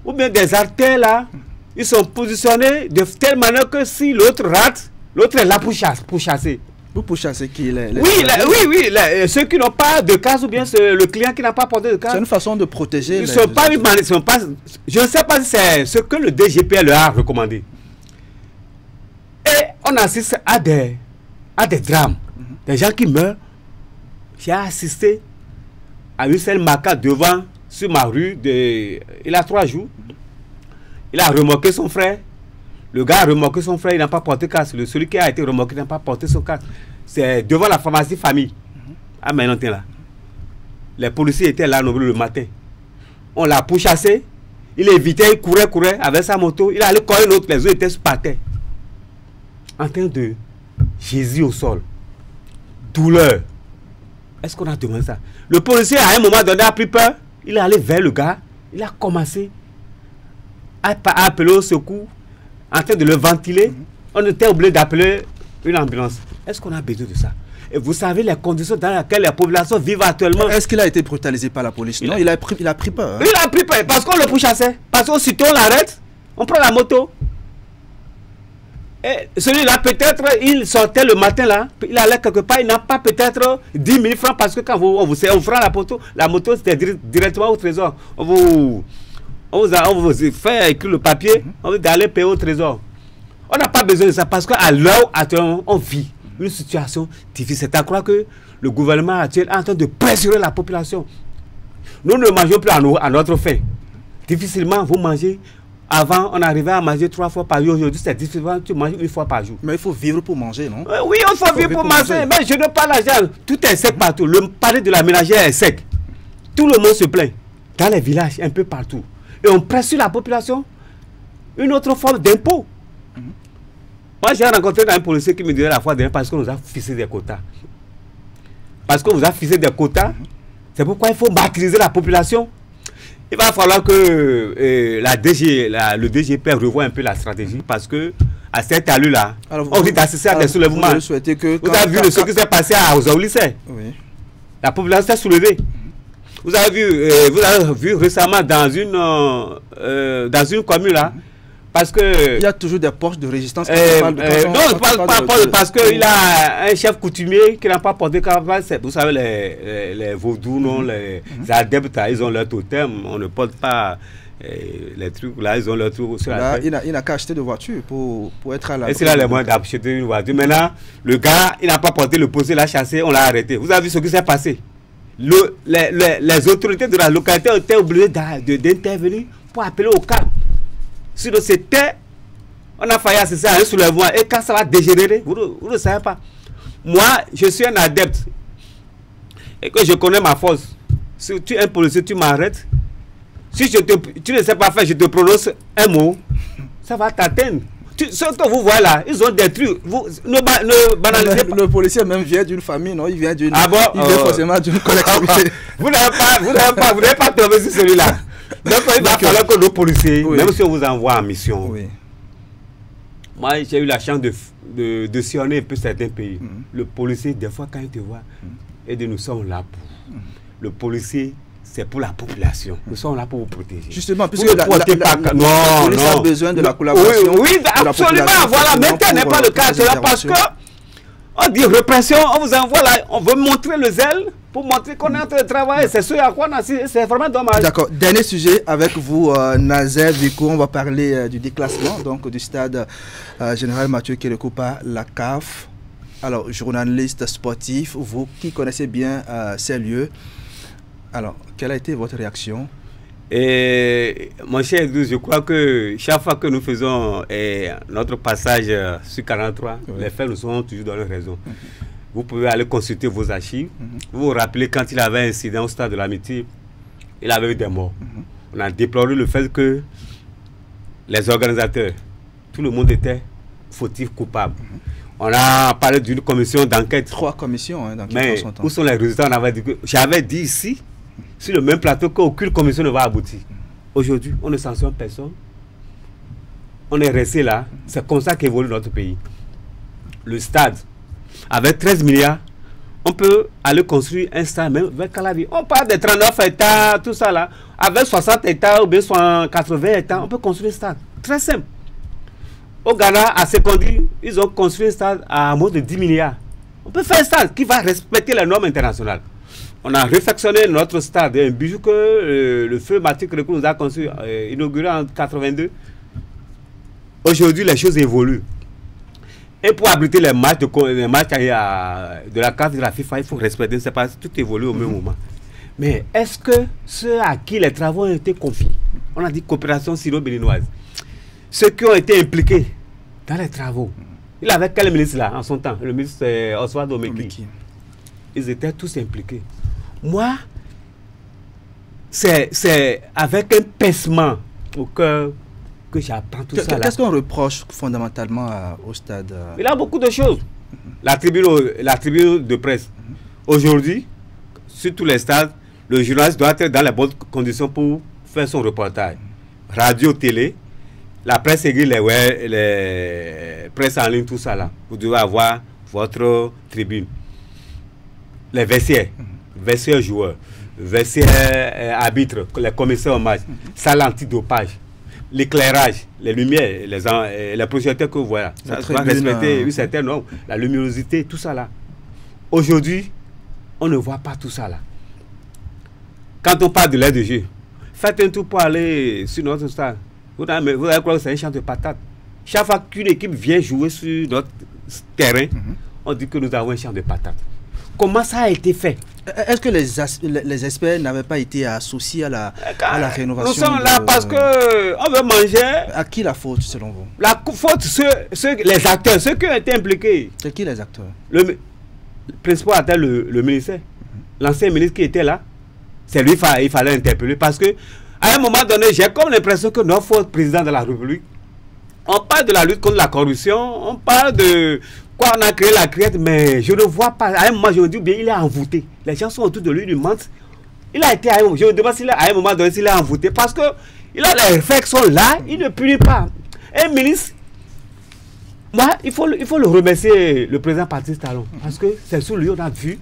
ou bien des artères là, ils sont positionnés de telle manière que si l'autre rate, l'autre est là pour chasser. Pour chasser qui? Oui, ceux qui n'ont pas de casque ou bien le client qui n'a pas porté de casque. C'est une façon de protéger. Je ne sais pas si c'est ce que le DGP leur a recommandé. Et on assiste à des drames. Des gens qui meurent. J'ai assisté à une seule maca devant, sur ma rue, il a 3 jours. Il a remorqué son frère. Le gars a remorqué son frère, il n'a pas porté casque. Celui qui a été remorqué n'a pas porté son casque. C'est devant la pharmacie famille. Ah, mais non, là. Les policiers étaient là le matin. On l'a pourchassé. Il évitait, il courait avec sa moto. Il allait coller l'autre, les autres étaient par terre. En train de Jésus au sol. Douleur. Est-ce qu'on a demandé ça? Le policier, à un moment donné, a pris peur. Il est allé vers le gars. Il a commencé à appeler au secours. En train de le ventiler, on était obligé d'appeler une ambulance. Est-ce qu'on a besoin de ça? Et vous savez les conditions dans lesquelles la population vit actuellement. Est-ce qu'il a été brutalisé par la police? Non, il a pris peur. Il a pris peur parce qu'on le pourchassait. Parce qu'aussitôt on l'arrête, on prend la moto. Et celui-là, peut-être, il sortait le matin là, il allait quelque part, il n'a pas peut-être 10 000 francs parce que quand on prend la moto, c'était directement au trésor. On vous fait écrire le papier, on veut aller payer au trésor. On n'a pas besoin de ça parce qu'à l'heure actuelle, on vit une situation difficile. C'est à croire que le gouvernement actuel est en train de pressurer la population. Nous ne mangeons plus à notre faim. Difficilement, vous mangez. Avant, on arrivait à manger 3 fois par jour. Aujourd'hui, c'est difficilement, tu manges 1 fois par jour. Mais il faut vivre pour manger, non? Oui, il faut vivre pour manger. Mais je n'ai pas l'argent. Tout est sec partout. Le palais de la ménagère est sec. Tout le monde se plaint. Dans les villages, un peu partout. Et on pressure la population une autre forme d'impôt. Moi, j'ai rencontré un policier qui me disait la fois dernière parce qu'on nous a fixé des quotas. Parce qu'on nous a fixé des quotas, c'est pourquoi il faut maîtriser la population. Il va falloir que le DGP revoie un peu la stratégie parce que à cette allure-là, on dit d'assister à des soulèvements. Vous avez vu ce qui s'est passé à Ozaoulissé. Oui. La population s'est soulevée. Vous avez vu récemment dans une commune là, parce que... Il y a toujours des poches de résistance. Parce qu'il a un chef coutumier qui n'a pas porté caravane. Vous savez, les vaudous, non, les adeptes, ils ont leur totem. On ne porte pas les trucs là, ils ont leur truc sur la tête. Il n'a qu'à acheter de voiture pour être à la... Est-ce qu'il a les moyens d'acheter une voiture? Maintenant, le gars, il n'a pas porté le poste, il a chassé, on l'a arrêté. Vous avez vu ce qui s'est passé? Les autorités de la localité ont été obligées d'intervenir pour appeler au calme. Sinon, c'était... On a failli assister à un soulèvement. Et quand ça va dégénérer, vous ne savez pas. Moi, je suis un adepte. Et que je connais ma force. Si tu es un policier, tu m'arrêtes. Si tu ne sais pas faire, je te prononce un mot. Ça va t'atteindre. Ce que vous voyez là, ils ont détruit. Vous ne banalisez pas. Le policier même vient d'une famille, non? Il vient d'une. Ah bon? Il vient forcément d'une collectivité. Vous n'avez pas trouvé sur celui-là. Donc il va falloir que nos policiers, même si on vous envoie en mission. Moi, j'ai eu la chance de sillonner un peu certains pays. Le policier, des fois, quand il te voit, et de nous sommes là pour. Le policier, c'est pour la population. Nous sommes là pour vous protéger. Justement, puisque la police a besoin de la collaboration. Oui, absolument. Voilà, mais tel n'est pas le cas. C'est là parce que on dit répression, on vous envoie là, on veut montrer le zèle pour montrer qu'on est en train de travailler. C'est ce à quoi on assiste. C'est vraiment dommage. D'accord. Dernier sujet avec vous, Nazer Vico. On va parler du déclassement donc du stade général Mathieu Kérékoupa, la CAF. Alors, journaliste sportif, vous qui connaissez bien ces lieux, alors, quelle a été votre réaction? Et mon cher Edou, je crois que chaque fois que nous faisons notre passage sur 43, les faits nous sont toujours dans leur raison. Vous pouvez aller consulter vos archives. Vous vous rappelez quand il avait un incident au stade de l'Amitié, il avait eu des morts. On a déploré le fait que les organisateurs, tout le monde était fautif, coupable. On a parlé d'une commission d'enquête. 3 commissions, dans mais où sont les résultats? J'avais dit ici, sur le même plateau, qu'aucune commission ne va aboutir. Aujourd'hui, on ne sanctionne personne. On est resté là. C'est comme ça qu'évolue notre pays. Le stade, avec 13 milliards, on peut aller construire un stade, même avec Calavi. On parle de 39 hectares, tout ça là. Avec 60 hectares ou bien 80 hectares, on peut construire un stade. Très simple. Au Ghana, à Sekondi, ils ont construit un stade à moins de 10 milliards. On peut faire un stade qui va respecter les normes internationales. On a réfectionné notre stade, un bijou que le feu Mathieu Kérékou nous a construit, inauguré en 82. Aujourd'hui, les choses évoluent. Et pour abriter les matchs de la CAF et de la FIFA, il faut respecter, c'est pas tout évolue au même moment. Mais est-ce que ceux à qui les travaux ont été confiés, on a dit coopération sino-béninoise, ceux qui ont été impliqués dans les travaux, il avait quel ministre là en son temps? Le ministre Oswald Omeki. Ils étaient tous impliqués. Moi, c'est avec un pincement au cœur que j'apprends tout ça. Qu'est-ce qu'on reproche fondamentalement au stade? Il a beaucoup de choses. La tribune de presse. Aujourd'hui, sur tous les stades, le journaliste doit être dans les bonnes conditions pour faire son reportage. Radio, télé, la presse écrite, les presses en ligne, tout ça là. Vous devez avoir votre tribune. Les vestiaires, vestiaires joueurs, vestiaires arbitres, les commissaires au match, salle antidopage, l'éclairage, les lumières, les projecteurs que vous voyez. Ça doit respecter une certaine norme, la luminosité, tout ça là. Aujourd'hui, on ne voit pas tout ça là. Quand on parle de l'aide de jeu, faites un tour pour aller sur notre stade. Vous allez croire que c'est un champ de patates. Chaque fois qu'une équipe vient jouer sur notre terrain, on dit que nous avons un champ de patates. Comment ça a été fait? Est-ce que les experts n'avaient pas été associés à la rénovation? Nous sommes là parce qu'on veut manger. À qui la faute selon vous? La faute, les acteurs, ceux qui ont été impliqués. C'est qui les acteurs? Le principal acteur, le ministère. L'ancien ministre qui était là, c'est lui qu'il fallait interpeller parce que à un moment donné, j'ai comme l'impression que notre président de la République, on parle de la lutte contre la corruption, on parle de quoi on a créé la criette, mais je ne vois pas. À un moment, je me dis bien, il est envoûté. Les gens sont autour de lui, ils lui mentent. Il a été, je me demande s'il à un moment donné, s'il est envoûté, parce que il a les réflexions là, il ne punit pas. Un ministre, moi, il faut le remercier, le président Patrice Talon, parce que c'est sous lui on a vu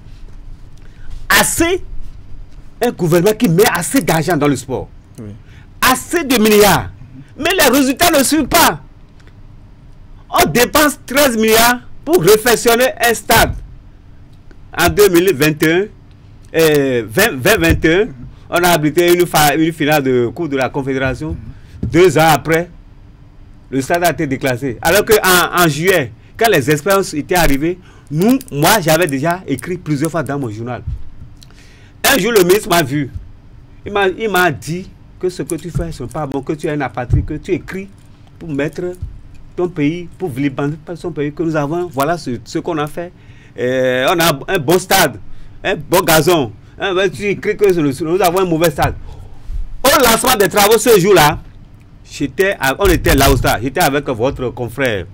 un gouvernement qui met assez d'argent dans le sport. Oui. Assez de milliards. Mais les résultats ne suivent pas. On dépense 13 milliards pour réfectionner un stade. En 2021, 2021, on a abrité une finale de Coupe de la Confédération. 2 ans après, le stade a été déclassé. Alors qu'en juillet, quand les expériences étaient arrivées, moi j'avais déjà écrit plusieurs fois dans mon journal. Un jour, le ministre m'a vu. Il m'a dit que ce que tu fais, ce n'est pas bon, que tu es un apatrie, que tu écris pour mettre ton pays, pour vilibander son pays que nous avons. Voilà ce qu'on a fait. On a un bon stade, un bon gazon. Tu crées que nous avons un mauvais stade. Au lancement des travaux ce jour-là, on était là au stade. J'étais avec votre confrère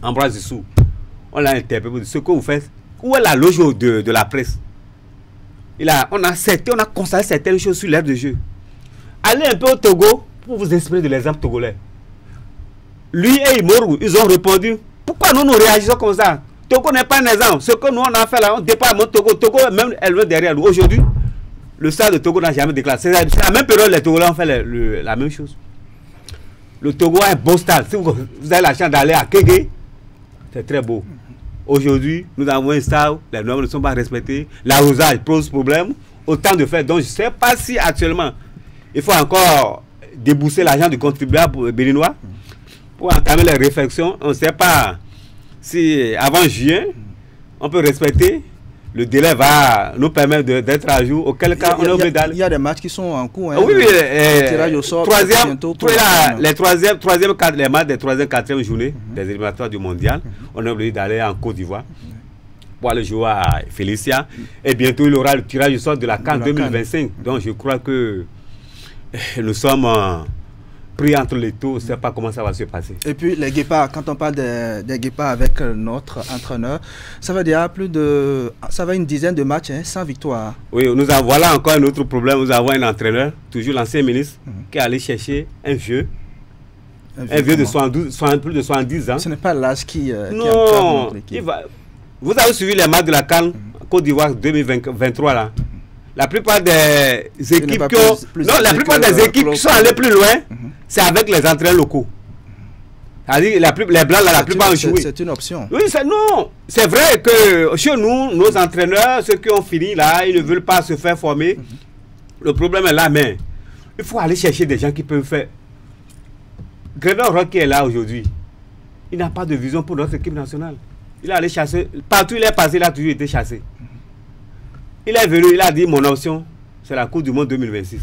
Ambroise Issou. On l'a interpellé. Ce que vous faites, où est la loge de la presse? On a constaté certaines choses sur l'aire de jeu. Allez un peu au Togo pour vous inspirer de l'exemple togolais. Lui et Imoru, ils ont répondu. Pourquoi nous réagissons comme ça? Togo n'est pas un exemple. Ce que nous on a fait là, on dépasse mon Togo. Togo même elle est derrière nous. Aujourd'hui, le stade de Togo n'a jamais déclaré. C'est la même période les Togolais ont fait la même chose. Le Togo a un bon stade. Si vous avez la chance d'aller à Kégué, c'est très beau. Aujourd'hui, nous avons un stade, les normes ne sont pas respectées. L'arrosage pose problème. Autant de fait. Donc je ne sais pas si actuellement il faut encore débourser l'argent du contribuable béninois pour entamer les réflexions. On ne sait pas si avant juin, on peut respecter. Le délai va nous permettre d'être à jour. Auquel cas, on est obligé d'aller. Il y a des matchs qui sont en cours. Hein, oui, tirage au sort. Les matchs des 3e, 4e journées des éliminatoires du mondial, on est obligé d'aller en Côte d'Ivoire pour aller jouer à Félicia. Et bientôt, il y aura le tirage au sort de la CAN 2025. Donc, je crois que nous sommes pris entre les taux, on ne sait pas comment ça va se passer. Et puis les guépards, quand on parle des guépards avec notre entraîneur, ça veut dire une dizaine de matchs sans victoire. Oui, voilà encore un autre problème. Nous avons un entraîneur, toujours l'ancien ministre, qui est allé chercher un vieux de plus de 70 ans. Ce n'est pas l'âge qui non, vous avez suivi les matchs de la CAN Côte d'Ivoire 2023 là. La plupart des équipes qui sont allées plus loin, c'est avec les entraîneurs locaux. C'est-à-dire les blancs, la plupart ont joué. C'est une option. Oui, c'est vrai que chez nous, nos entraîneurs, ceux qui ont fini là, ils ne veulent pas se faire former. Le problème est là, mais il faut aller chercher des gens qui peuvent faire. Grédon Rock qui est là aujourd'hui, il n'a pas de vision pour notre équipe nationale. Il est allé chasser. Partout où il est passé, il a toujours été chassé. Il est venu, il a dit mon option, c'est la Coupe du Monde 2026.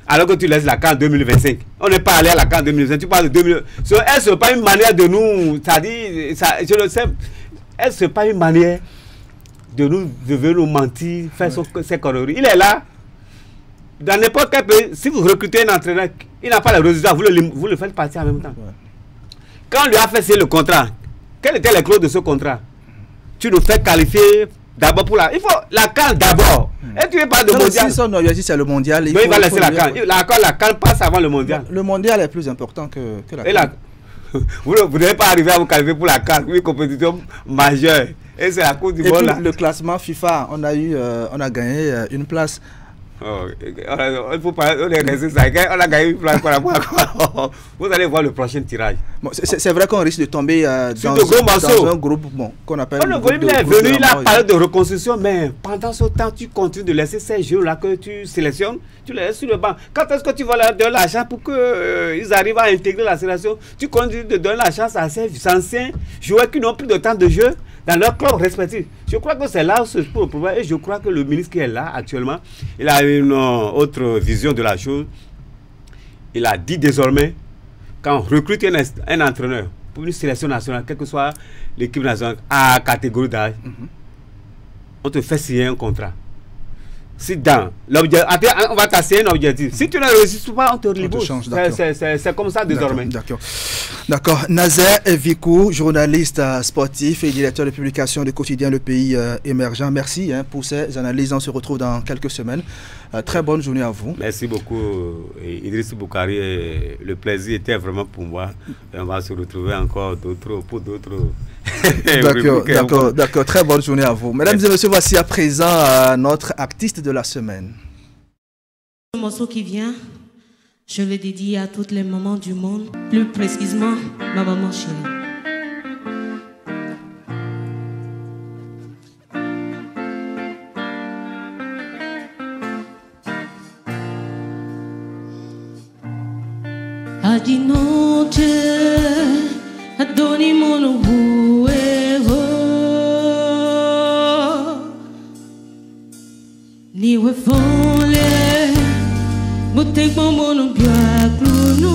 Alors que tu laisses la CAN 2025. On n'est pas allé à la CAN 2025. Tu parles de 2025. Est-ce pas une manière de nous, je le sais, est-ce pas une manière de nous mentir, faire ses conneries? Il est là. Dans n'importe quel pays, si vous recrutez un entraîneur, il n'a pas les résultats, vous le faites partir en même temps. Quand on lui a fait signer le contrat, quelles étaient les clauses de ce contrat? Tu nous fais qualifier. D'abord pour il faut la CAN d'abord. Et tu veux pas de mondial. Si son objectif c'est le mondial, il va laisser la CAN. La CAN passe avant le mondial. Le mondial est plus important que la CAN. Vous n'allez pas arriver à vous qualifier pour la CAN, une compétition majeure. Et c'est la Coupe du Monde. Le classement FIFA, on a gagné une place. Il faut pas, on a gagné une place. Vous allez voir le prochain tirage. Bon, c'est vrai qu'on risque de tomber dans un groupe qu'on appelle. Il est venu, il a parlé de reconstruction, mais pendant ce temps, tu continues de laisser ces jeux-là que tu sélectionnes, tu les laisses sur le banc. Quand est-ce que tu vas leur donner la chance pour qu'ils arrivent à intégrer la sélection? Tu continues de donner la chance à ces anciens joueurs qui n'ont plus de temps de jeu dans leur club respectif. Je crois que c'est là où se pose le problème et je crois que le ministre qui est là actuellement, il a une autre vision de la chose. Il a dit désormais, quand on recrute un entraîneur pour une sélection nationale, quelle que soit l'équipe nationale à catégorie d'âge, on te fait signer un contrat. Si dans l'objectif, on va t'assigner un objectif. Si tu ne résistes pas, on te libère. C'est comme ça désormais. D'accord. Nazer Evikou, journaliste sportif et directeur de publication du quotidien Le Pays Émergent. Merci pour ces analyses. On se retrouve dans quelques semaines. Très bonne journée à vous. Merci beaucoup, Idriss Boukari. Le plaisir était vraiment pour moi. Et on va se retrouver encore pour d'autres. D'accord. Très bonne journée à vous. Mesdames et messieurs, voici à présent notre artiste de la semaine. Le morceau qui vient, je le dédie à toutes les mamans du monde, plus précisément ma maman chérie. Di notte ad ogni mono ni we fole mutek mono biaklu no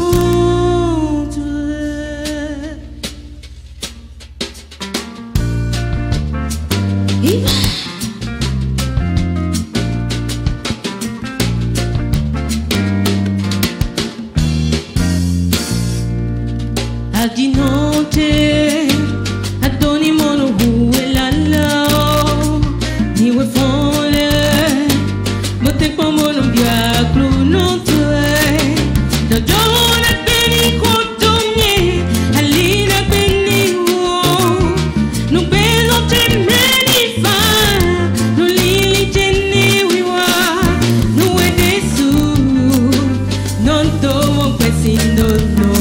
Adinote, Adoni mono huelala, niwe fole, mote kwa mono bia klunote, dojona beni kotonye, alina beni wo, no bezo te meni fa, no lili jeni wiwa, no edesu, non to mon pesindo no.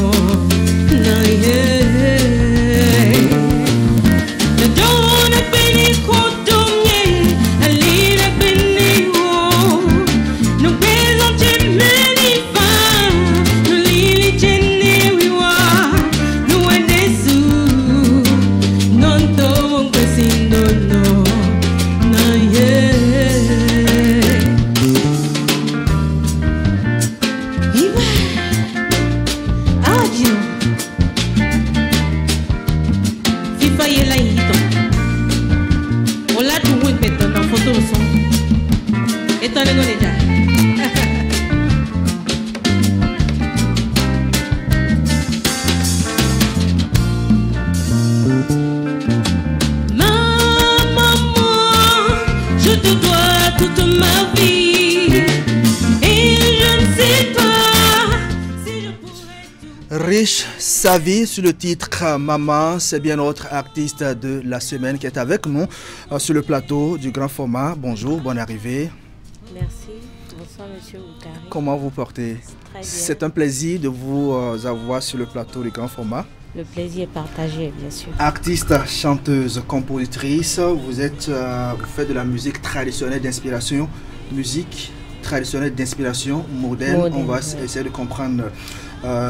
Riche Savi sur le titre Maman, c'est bien notre artiste de la semaine qui est avec nous sur le plateau du grand format. Bonjour, bonne arrivée. Merci, bonsoir monsieur Oukari. Comment vous portez? Très bien. C'est un plaisir de vous avoir sur le plateau du grand format. Le plaisir est partagé, bien sûr. Artiste, chanteuse, compositrice, vous faites de la musique traditionnelle d'inspiration, musique traditionnelle d'inspiration moderne. On va essayer de comprendre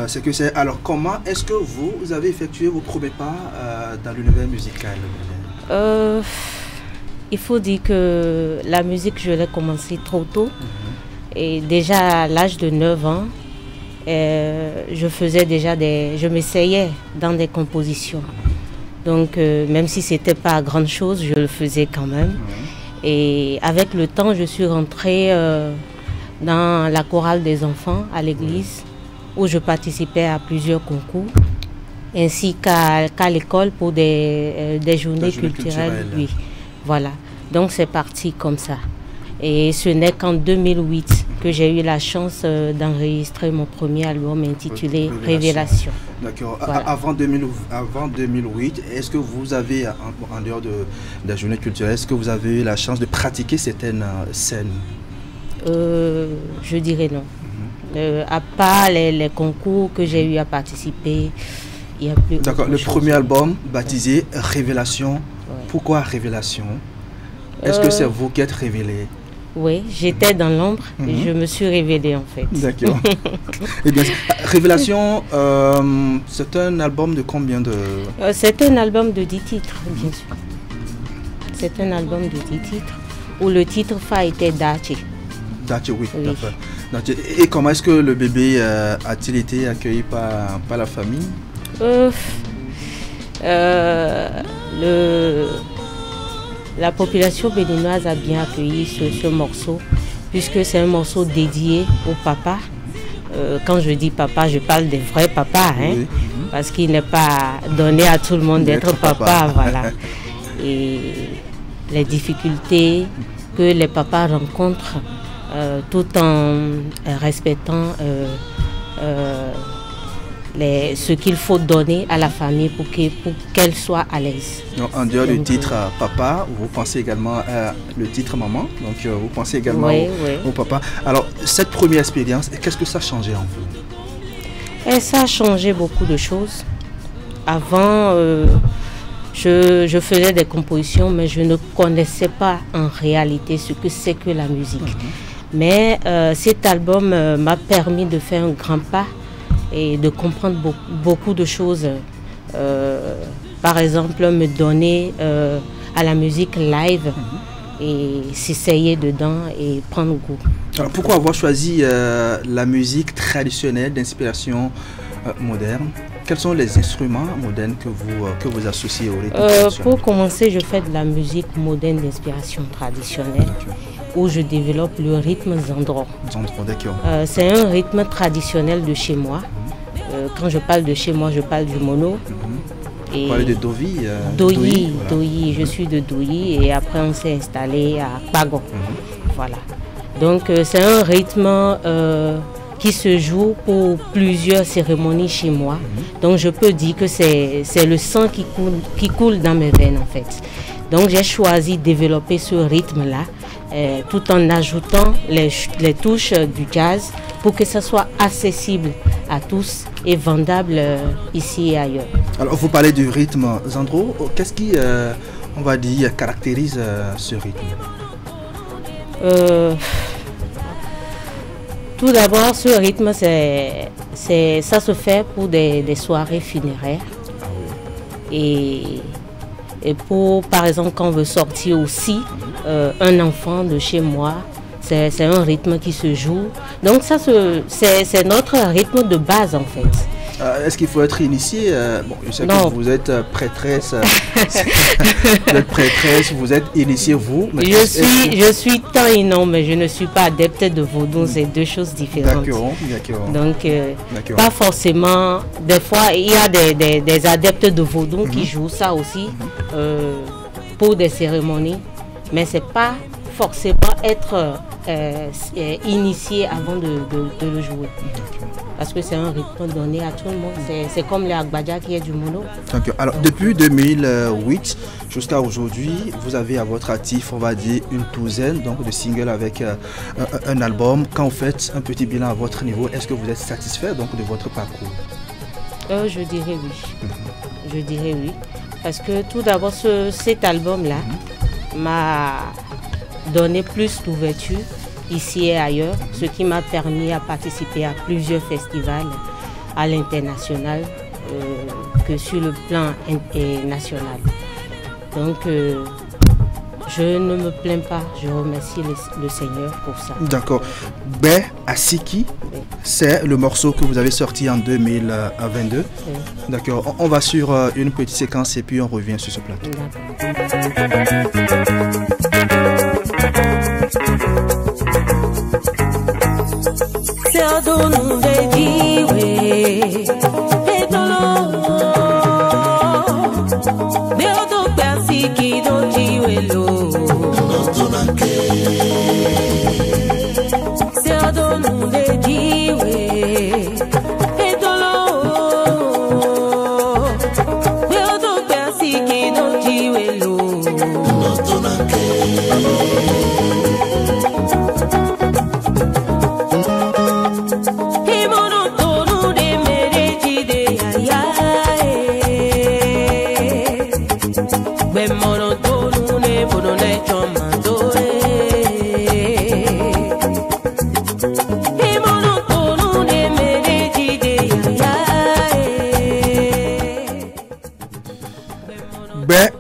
ce que c'est. Alors, comment est-ce que vous avez effectué vos premiers pas dans l'univers musical? Il faut dire que la musique, je l'ai commencé trop tôt. Et déjà à l'âge de 9 ans, je m'essayais dans des compositions. Donc, même si ce n'était pas grande chose, je le faisais quand même. Et avec le temps, je suis rentrée dans la chorale des enfants à l'église, où je participais à plusieurs concours, ainsi qu'à l'école pour des journées culturelles. Oui, voilà. Donc c'est parti comme ça. Et ce n'est qu'en 2008 que j'ai eu la chance d'enregistrer mon premier album intitulé Révélation. D'accord. Voilà. Avant 2008, est-ce que vous avez, en dehors de la journée culturelle, est-ce que vous avez eu la chance de pratiquer certaines scènes? Je dirais non. À part les concours que j'ai eu à participer, il n'y a plus. D'accord. Le premier album baptisé Révélation. Pourquoi Révélation? Est-ce que c'est vous qui êtes révélé? Oui, j'étais dans l'ombre et je me suis révélée en fait. D'accord. Eh bien, Révélation, c'est un album de combien de... C'est un album de 10 titres, bien sûr. C'est un album de 10 titres où le titre phare était Dachi. Dachi, oui. Et comment est-ce que le bébé a-t-il été accueilli par la famille? La population béninoise a bien accueilli ce morceau, puisque c'est un morceau dédié au papa. Quand je dis papa, je parle des vrais papas, hein, parce qu'il n'est pas donné à tout le monde d'être papa. Voilà. Et les difficultés que les papas rencontrent, tout en respectant ce qu'il faut donner à la famille pour qu'elle soit à l'aise. En dehors du titre papa, vous pensez également à le titre maman, donc vous pensez également au papa. Alors cette première expérience, qu'est-ce que ça a changé en vous? Ça a changé beaucoup de choses. Avant, je faisais des compositions, mais je ne connaissais pas en réalité ce que c'est que la musique. Mais cet album m'a permis de faire un grand pas et de comprendre beaucoup de choses. Par exemple, me donner à la musique live et s'essayer dedans et prendre goût. Alors, pourquoi avoir choisi la musique traditionnelle d'inspiration moderne? Quels sont les instruments modernes que vous associez au rythme traditionnel? Pour commencer, je fais de la musique moderne d'inspiration traditionnelle où je développe le rythme Zandro. Zandro, d'accord. C'est un rythme traditionnel de chez moi quand je parle de chez moi, je parle du mono. Vous parlez de Doyi Doyi, je suis de Doyi et après on s'est installé à Pago. Voilà. Donc c'est un rythme qui se joue pour plusieurs cérémonies chez moi. Donc je peux dire que c'est le sang qui coule dans mes veines en fait. Donc j'ai choisi de développer ce rythme-là tout en ajoutant les touches du jazz pour que ça soit accessible à tous et vendable ici et ailleurs. Alors vous parlez du rythme, Zandro, qu'est-ce qui, on va dire, caractérise ce rythme? Tout d'abord, ce rythme, ça se fait pour des soirées funéraires. Et pour, par exemple, quand on veut sortir aussi un enfant de chez moi, c'est un rythme qui se joue. Donc ça, c'est notre rythme de base en fait. Est-ce qu'il faut être initié? Bon, je sais que vous êtes prêtresse. Vous êtes prêtresse, vous êtes initié vous. Mais je suis taï, non, mais je ne suis pas adepte de vaudou, c'est deux choses différentes. D'accord. Donc, pas forcément. Des fois, il y a des adeptes de vaudou qui jouent ça aussi pour des cérémonies, mais c'est pas forcément être initié avant de le jouer. Parce que c'est un rythme donné à tout le monde. C'est comme le Agbadja qui est du mono. Alors, depuis 2008 jusqu'à aujourd'hui, vous avez à votre actif, on va dire, une douzaine de singles avec un album. Quand vous faites un petit bilan à votre niveau, est-ce que vous êtes satisfait donc, de votre parcours? Je dirais oui. Je dirais oui. Parce que tout d'abord, cet album-là m'a donné plus d'ouverture ici et ailleurs, ce qui m'a permis de participer à plusieurs festivals à l'international que sur le plan national. Donc je ne me plains pas, je remercie le Seigneur pour ça. D'accord. Bé Asiki, c'est le morceau que vous avez sorti en 2022. Oui. D'accord. On va sur une petite séquence et puis on revient sur ce plateau.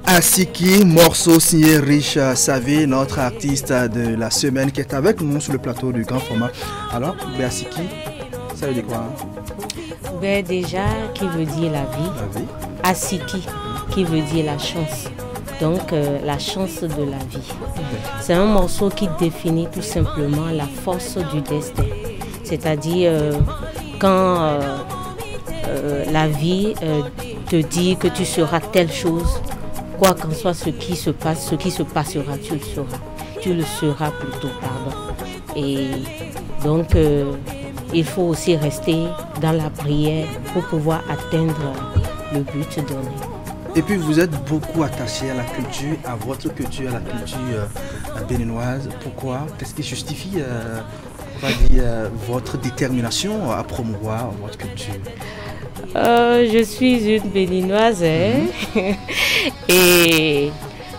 Asiki, morceau signé Rich Savé, notre artiste de la semaine qui est avec nous sur le plateau du grand format. Alors, Bé Asiki, ça veut dire quoi? Bé déjà, qui veut dire la vie. Asiki, qui veut dire la chance. Donc, la chance de la vie. C'est un morceau qui définit tout simplement la force du destin. C'est-à-dire, quand la vie te dit que tu seras telle chose, quoi qu'en soit ce qui se passera, tu le seras plutôt, pardon. Et donc, il faut aussi rester dans la prière pour pouvoir atteindre le but donné. Et puis, vous êtes beaucoup attaché à la culture, à votre culture, à la culture béninoise. Pourquoi? Qu'est-ce qui justifie, on va dire, votre détermination à promouvoir votre culture? Je suis une béninoise et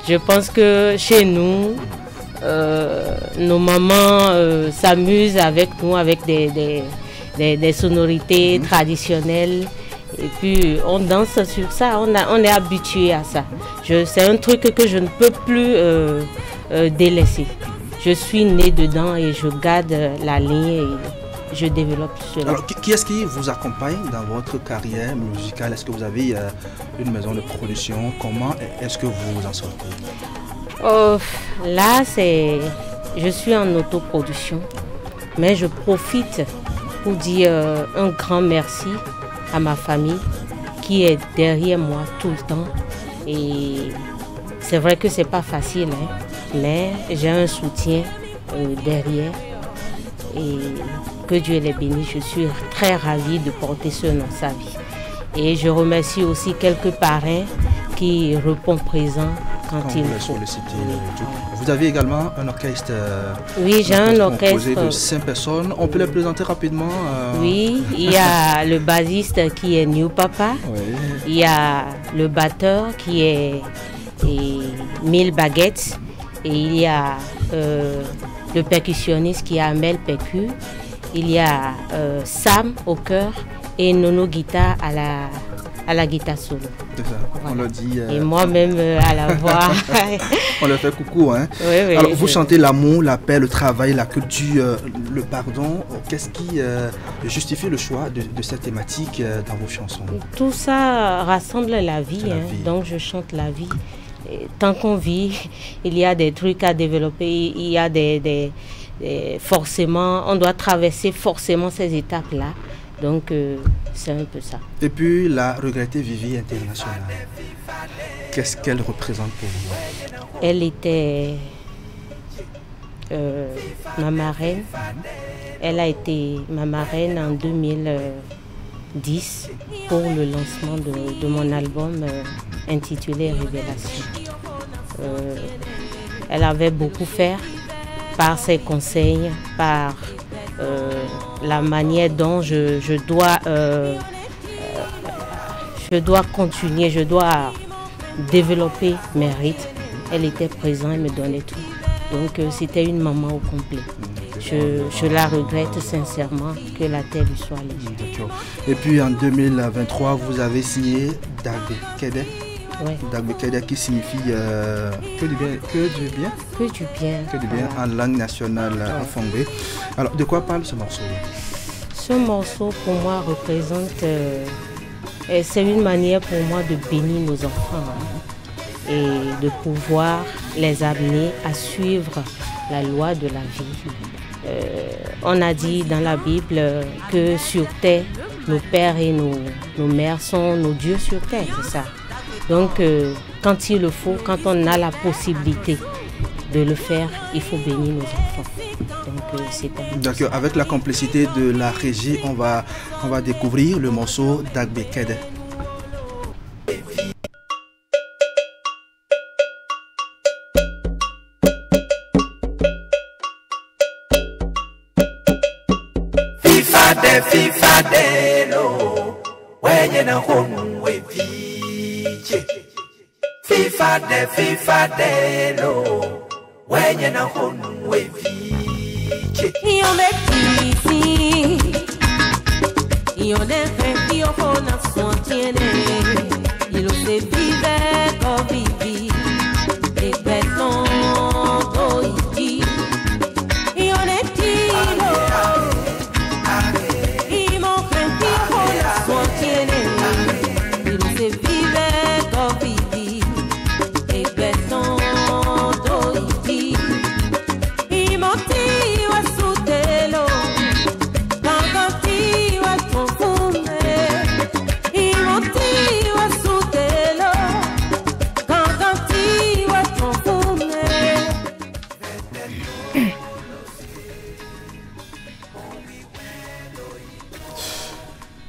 je pense que chez nous, nos mamans s'amusent avec nous avec des sonorités traditionnelles et puis on danse sur ça, on est habitué à ça. C'est un truc que je ne peux plus délaisser. Je suis née dedans et je garde la ligne et je développe cela. Alors, qui est-ce qui vous accompagne dans votre carrière musicale? Est-ce que vous avez une maison de production? Comment est-ce que vous vous en sortez? Là, je suis en autoproduction, mais je profite pour dire un grand merci à ma famille qui est derrière moi tout le temps. Et c'est vrai que c'est pas facile, hein, mais j'ai un soutien derrière. Et que Dieu les bénisse, je suis très ravie de porter ce nom, sa vie. Et je remercie aussi quelques parrains qui répondent présents quand il faut. Vous avez également un orchestre. Oui, j'ai un orchestre composé de 5 personnes. On peut les présenter rapidement. Oui, il y a le bassiste qui est New Papa. Oui. Il y a le batteur qui est 1000 baguettes. Et il y a le percussionniste qui est Amel Percu. Il y a Sam au chœur et Nono Guitare à la guitare solo. C'est ça, voilà. On le dit. Et moi-même à la voix. On leur fait coucou. Hein. Oui, alors, vous chantez l'amour, la paix, le travail, la culture, le pardon. Qu'est-ce qui justifie le choix de cette thématique dans vos chansons? Tout ça rassemble la vie, hein. Donc je chante la vie. Et tant qu'on vit, il y a des trucs à développer, il y a forcément, on doit traverser forcément ces étapes-là. Donc, c'est un peu ça. Et puis, la regrettée Vivi internationale, qu'est-ce qu'elle représente pour vous? Elle était ma marraine. Elle a été ma marraine en 2010 pour le lancement de mon album intitulé Révélation. Elle avait beaucoup fait par ses conseils, par la manière dont je dois continuer, je dois développer mes rythmes. Elle était présente, elle me donnait tout. Donc c'était une maman au complet. Je la regrette sincèrement, que la terre lui soit légère. D'accord. Et puis en 2023, vous avez signé Dagbe Kede. Ouais. Dagbe Kede qui signifie que du bien. Que du bien. Que du bien. Que du bien en langue nationale en Fongbe. Alors de quoi parle ce morceau? Ce morceau pour moi représente, c'est une manière pour moi de bénir nos enfants, hein, et de pouvoir les amener à suivre la loi de la vie. On a dit dans la Bible que sur terre, nos pères et nos mères sont nos dieux sur terre, c'est ça. Donc, quand il le faut, quand on a la possibilité de le faire, il faut bénir nos enfants. Donc, c'est un... D'accord, avec la complicité de la régie, on va découvrir le morceau Dagbe Kede. FIFA de lo wenye na honu we viche FIFA de lo wenye na honu we viche Io mettisi io ne io fona sostiene io se vive co vivi e beton doiti io ne tiro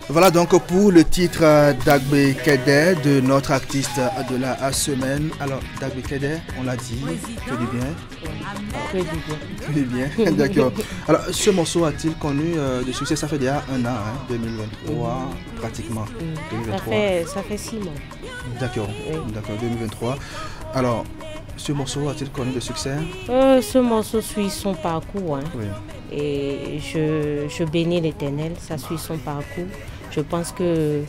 Voilà donc pour le titre Dagbe Kede de notre artiste de la semaine. Alors Dagbe Kede, on l'a dit, que du bien. Que du bien. Que du bien, d'accord. Alors ce morceau a-t-il connu de succès? Ça fait déjà un an, hein, 2023 pratiquement. 2023. Ça fait 6 mois. D'accord, d'accord, 2023. Alors ce morceau a-t-il connu de succès? Ce morceau suit son parcours, hein. Oui. Et je bénis l'Éternel, ça suit son parcours. Je pense que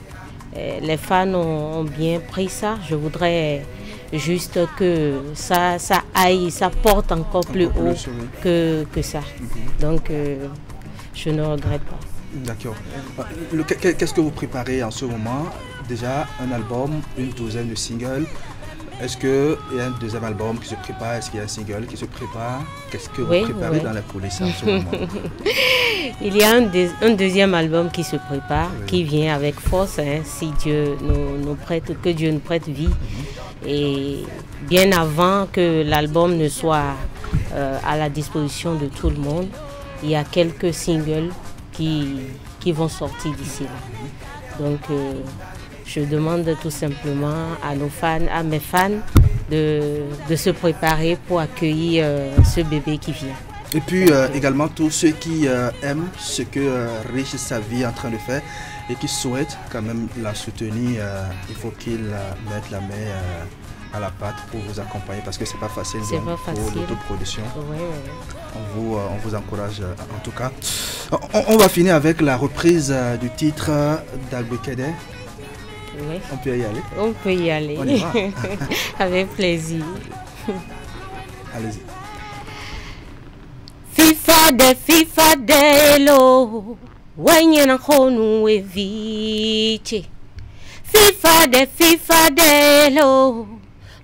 les fans ont bien pris ça. Je voudrais juste que ça aille, ça porte encore plus haut que ça. Donc je ne regrette pas. D'accord. Qu'est-ce que vous préparez en ce moment? Déjà un album, une douzaine de singles. Est-ce qu'il y a un deuxième album qui se prépare? Est-ce qu'il y a un single qui se prépare? Qu'est-ce que vous préparez dans la police en ce moment? Il y a un deuxième album qui se prépare, qui vient avec force, hein, si Dieu nous prête, que Dieu nous prête vie. Et bien avant que l'album ne soit à la disposition de tout le monde, il y a quelques singles qui vont sortir d'ici là. Donc je demande tout simplement à nos fans, à mes fans, de se préparer pour accueillir ce bébé qui vient. Et puis également tous ceux qui aiment ce que Rich Savy est en train de faire et qui souhaitent quand même la soutenir, il faut qu'ils mettent la main à la pâte pour vous accompagner parce que c'est pas facile pour l'autoproduction. On vous encourage en tout cas. On va finir avec la reprise du titre d'Albekede. Oui. On peut y aller. On peut y aller. On y va. Avec plaisir. Allez-y. FIFA de lo, wenye na konu eviche. FIFA de lo,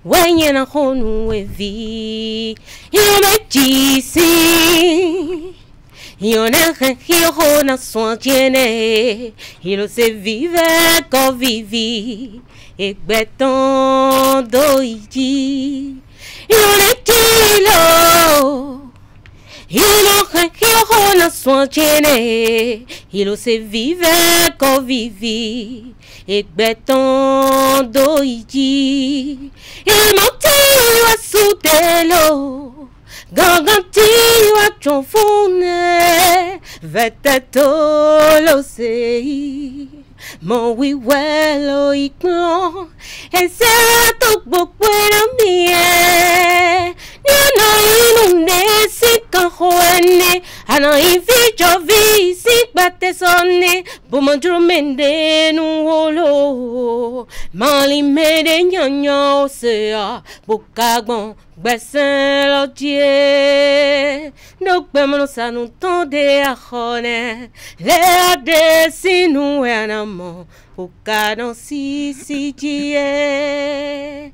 wenye na konu evi. Yo me jisi, yo na soin tiene, yo se vive ko vivi, ekbeton doiji. Yo ne kilo. Il na soin tiene, il se vive ko vivi, et beton doiji. Il monti wa sutelo, ganganti wa chonfune, vetetolo sei. Mon oui wello ikno, et c'est tout beaucoup de mie. Nino inune si kanhoene, ano inficho vi si bate sonne, bumandro mende nu holo, mali mede nyanyo sea, bukagbon besen lo tie, donc bemano sa nou tonde a khone, le ade si nou enamo, bukadon si tie.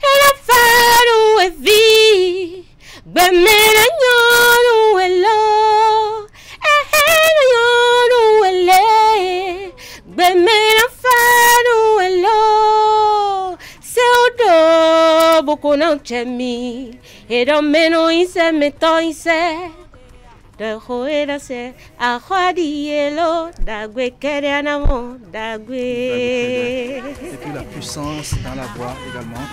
La faro e vi, bemena nyonu elo, nyonu ele, bemena faro elo, se odo boko na chemi, edo meno inse meto inse. De joera se a jadielo dagwe kereanamo dagwe. Et puis la puissance dans la voix également.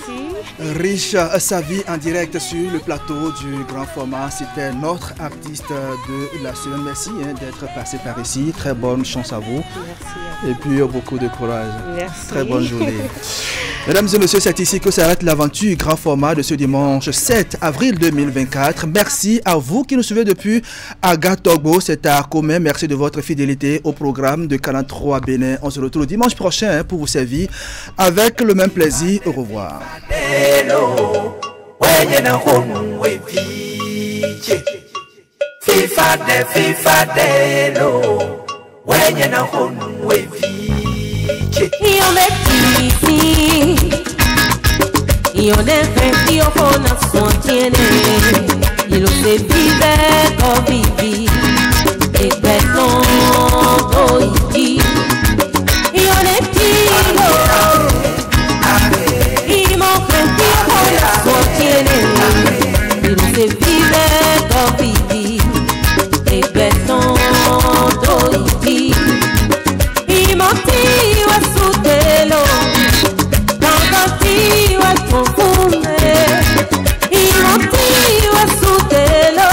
Merci. Rich Savy en direct sur le plateau du grand format. C'était notre artiste de la semaine. Merci d'être passé par ici. Très bonne chance à vous. Merci. Et puis beaucoup de courage. Merci. Très bonne journée. Mesdames et messieurs, c'est ici que s'arrête l'aventure grand format de ce dimanche 7 avril 2024. Merci à vous qui nous suivez depuis Agatogbo, c'est à commun. Merci de votre fidélité au programme de 43 Bénin. On se retrouve dimanche prochain pour vous servir avec le même plaisir. Au revoir. Io ne io con la sua tiene, io se vive con vivi, e questo doigi. Io ne tiro, io mo io con la sua tiene, io se vive con vivi, e questo doigi. Io mo tiro a su telo. Confunde il motivo è su telo,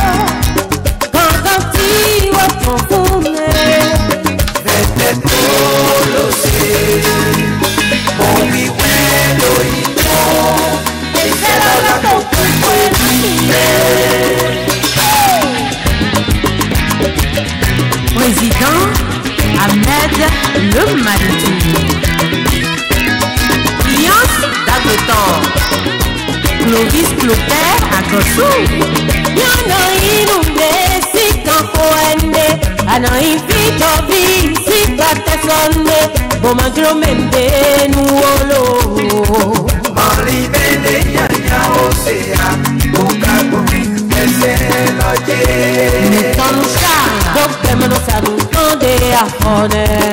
contigo confunde. Vete tú lo sé, con mi vuelo y no, y se la con tu Président Ahmed Le Malick. Clovis Clotaire à Gossou. Y'en a inondé si campoende, y'en a invité vie si patessonne, bon mangelo mende nuolo. Mali mende yanya osea, bukago, ese loye. Nous sommes chars, donc bonheur.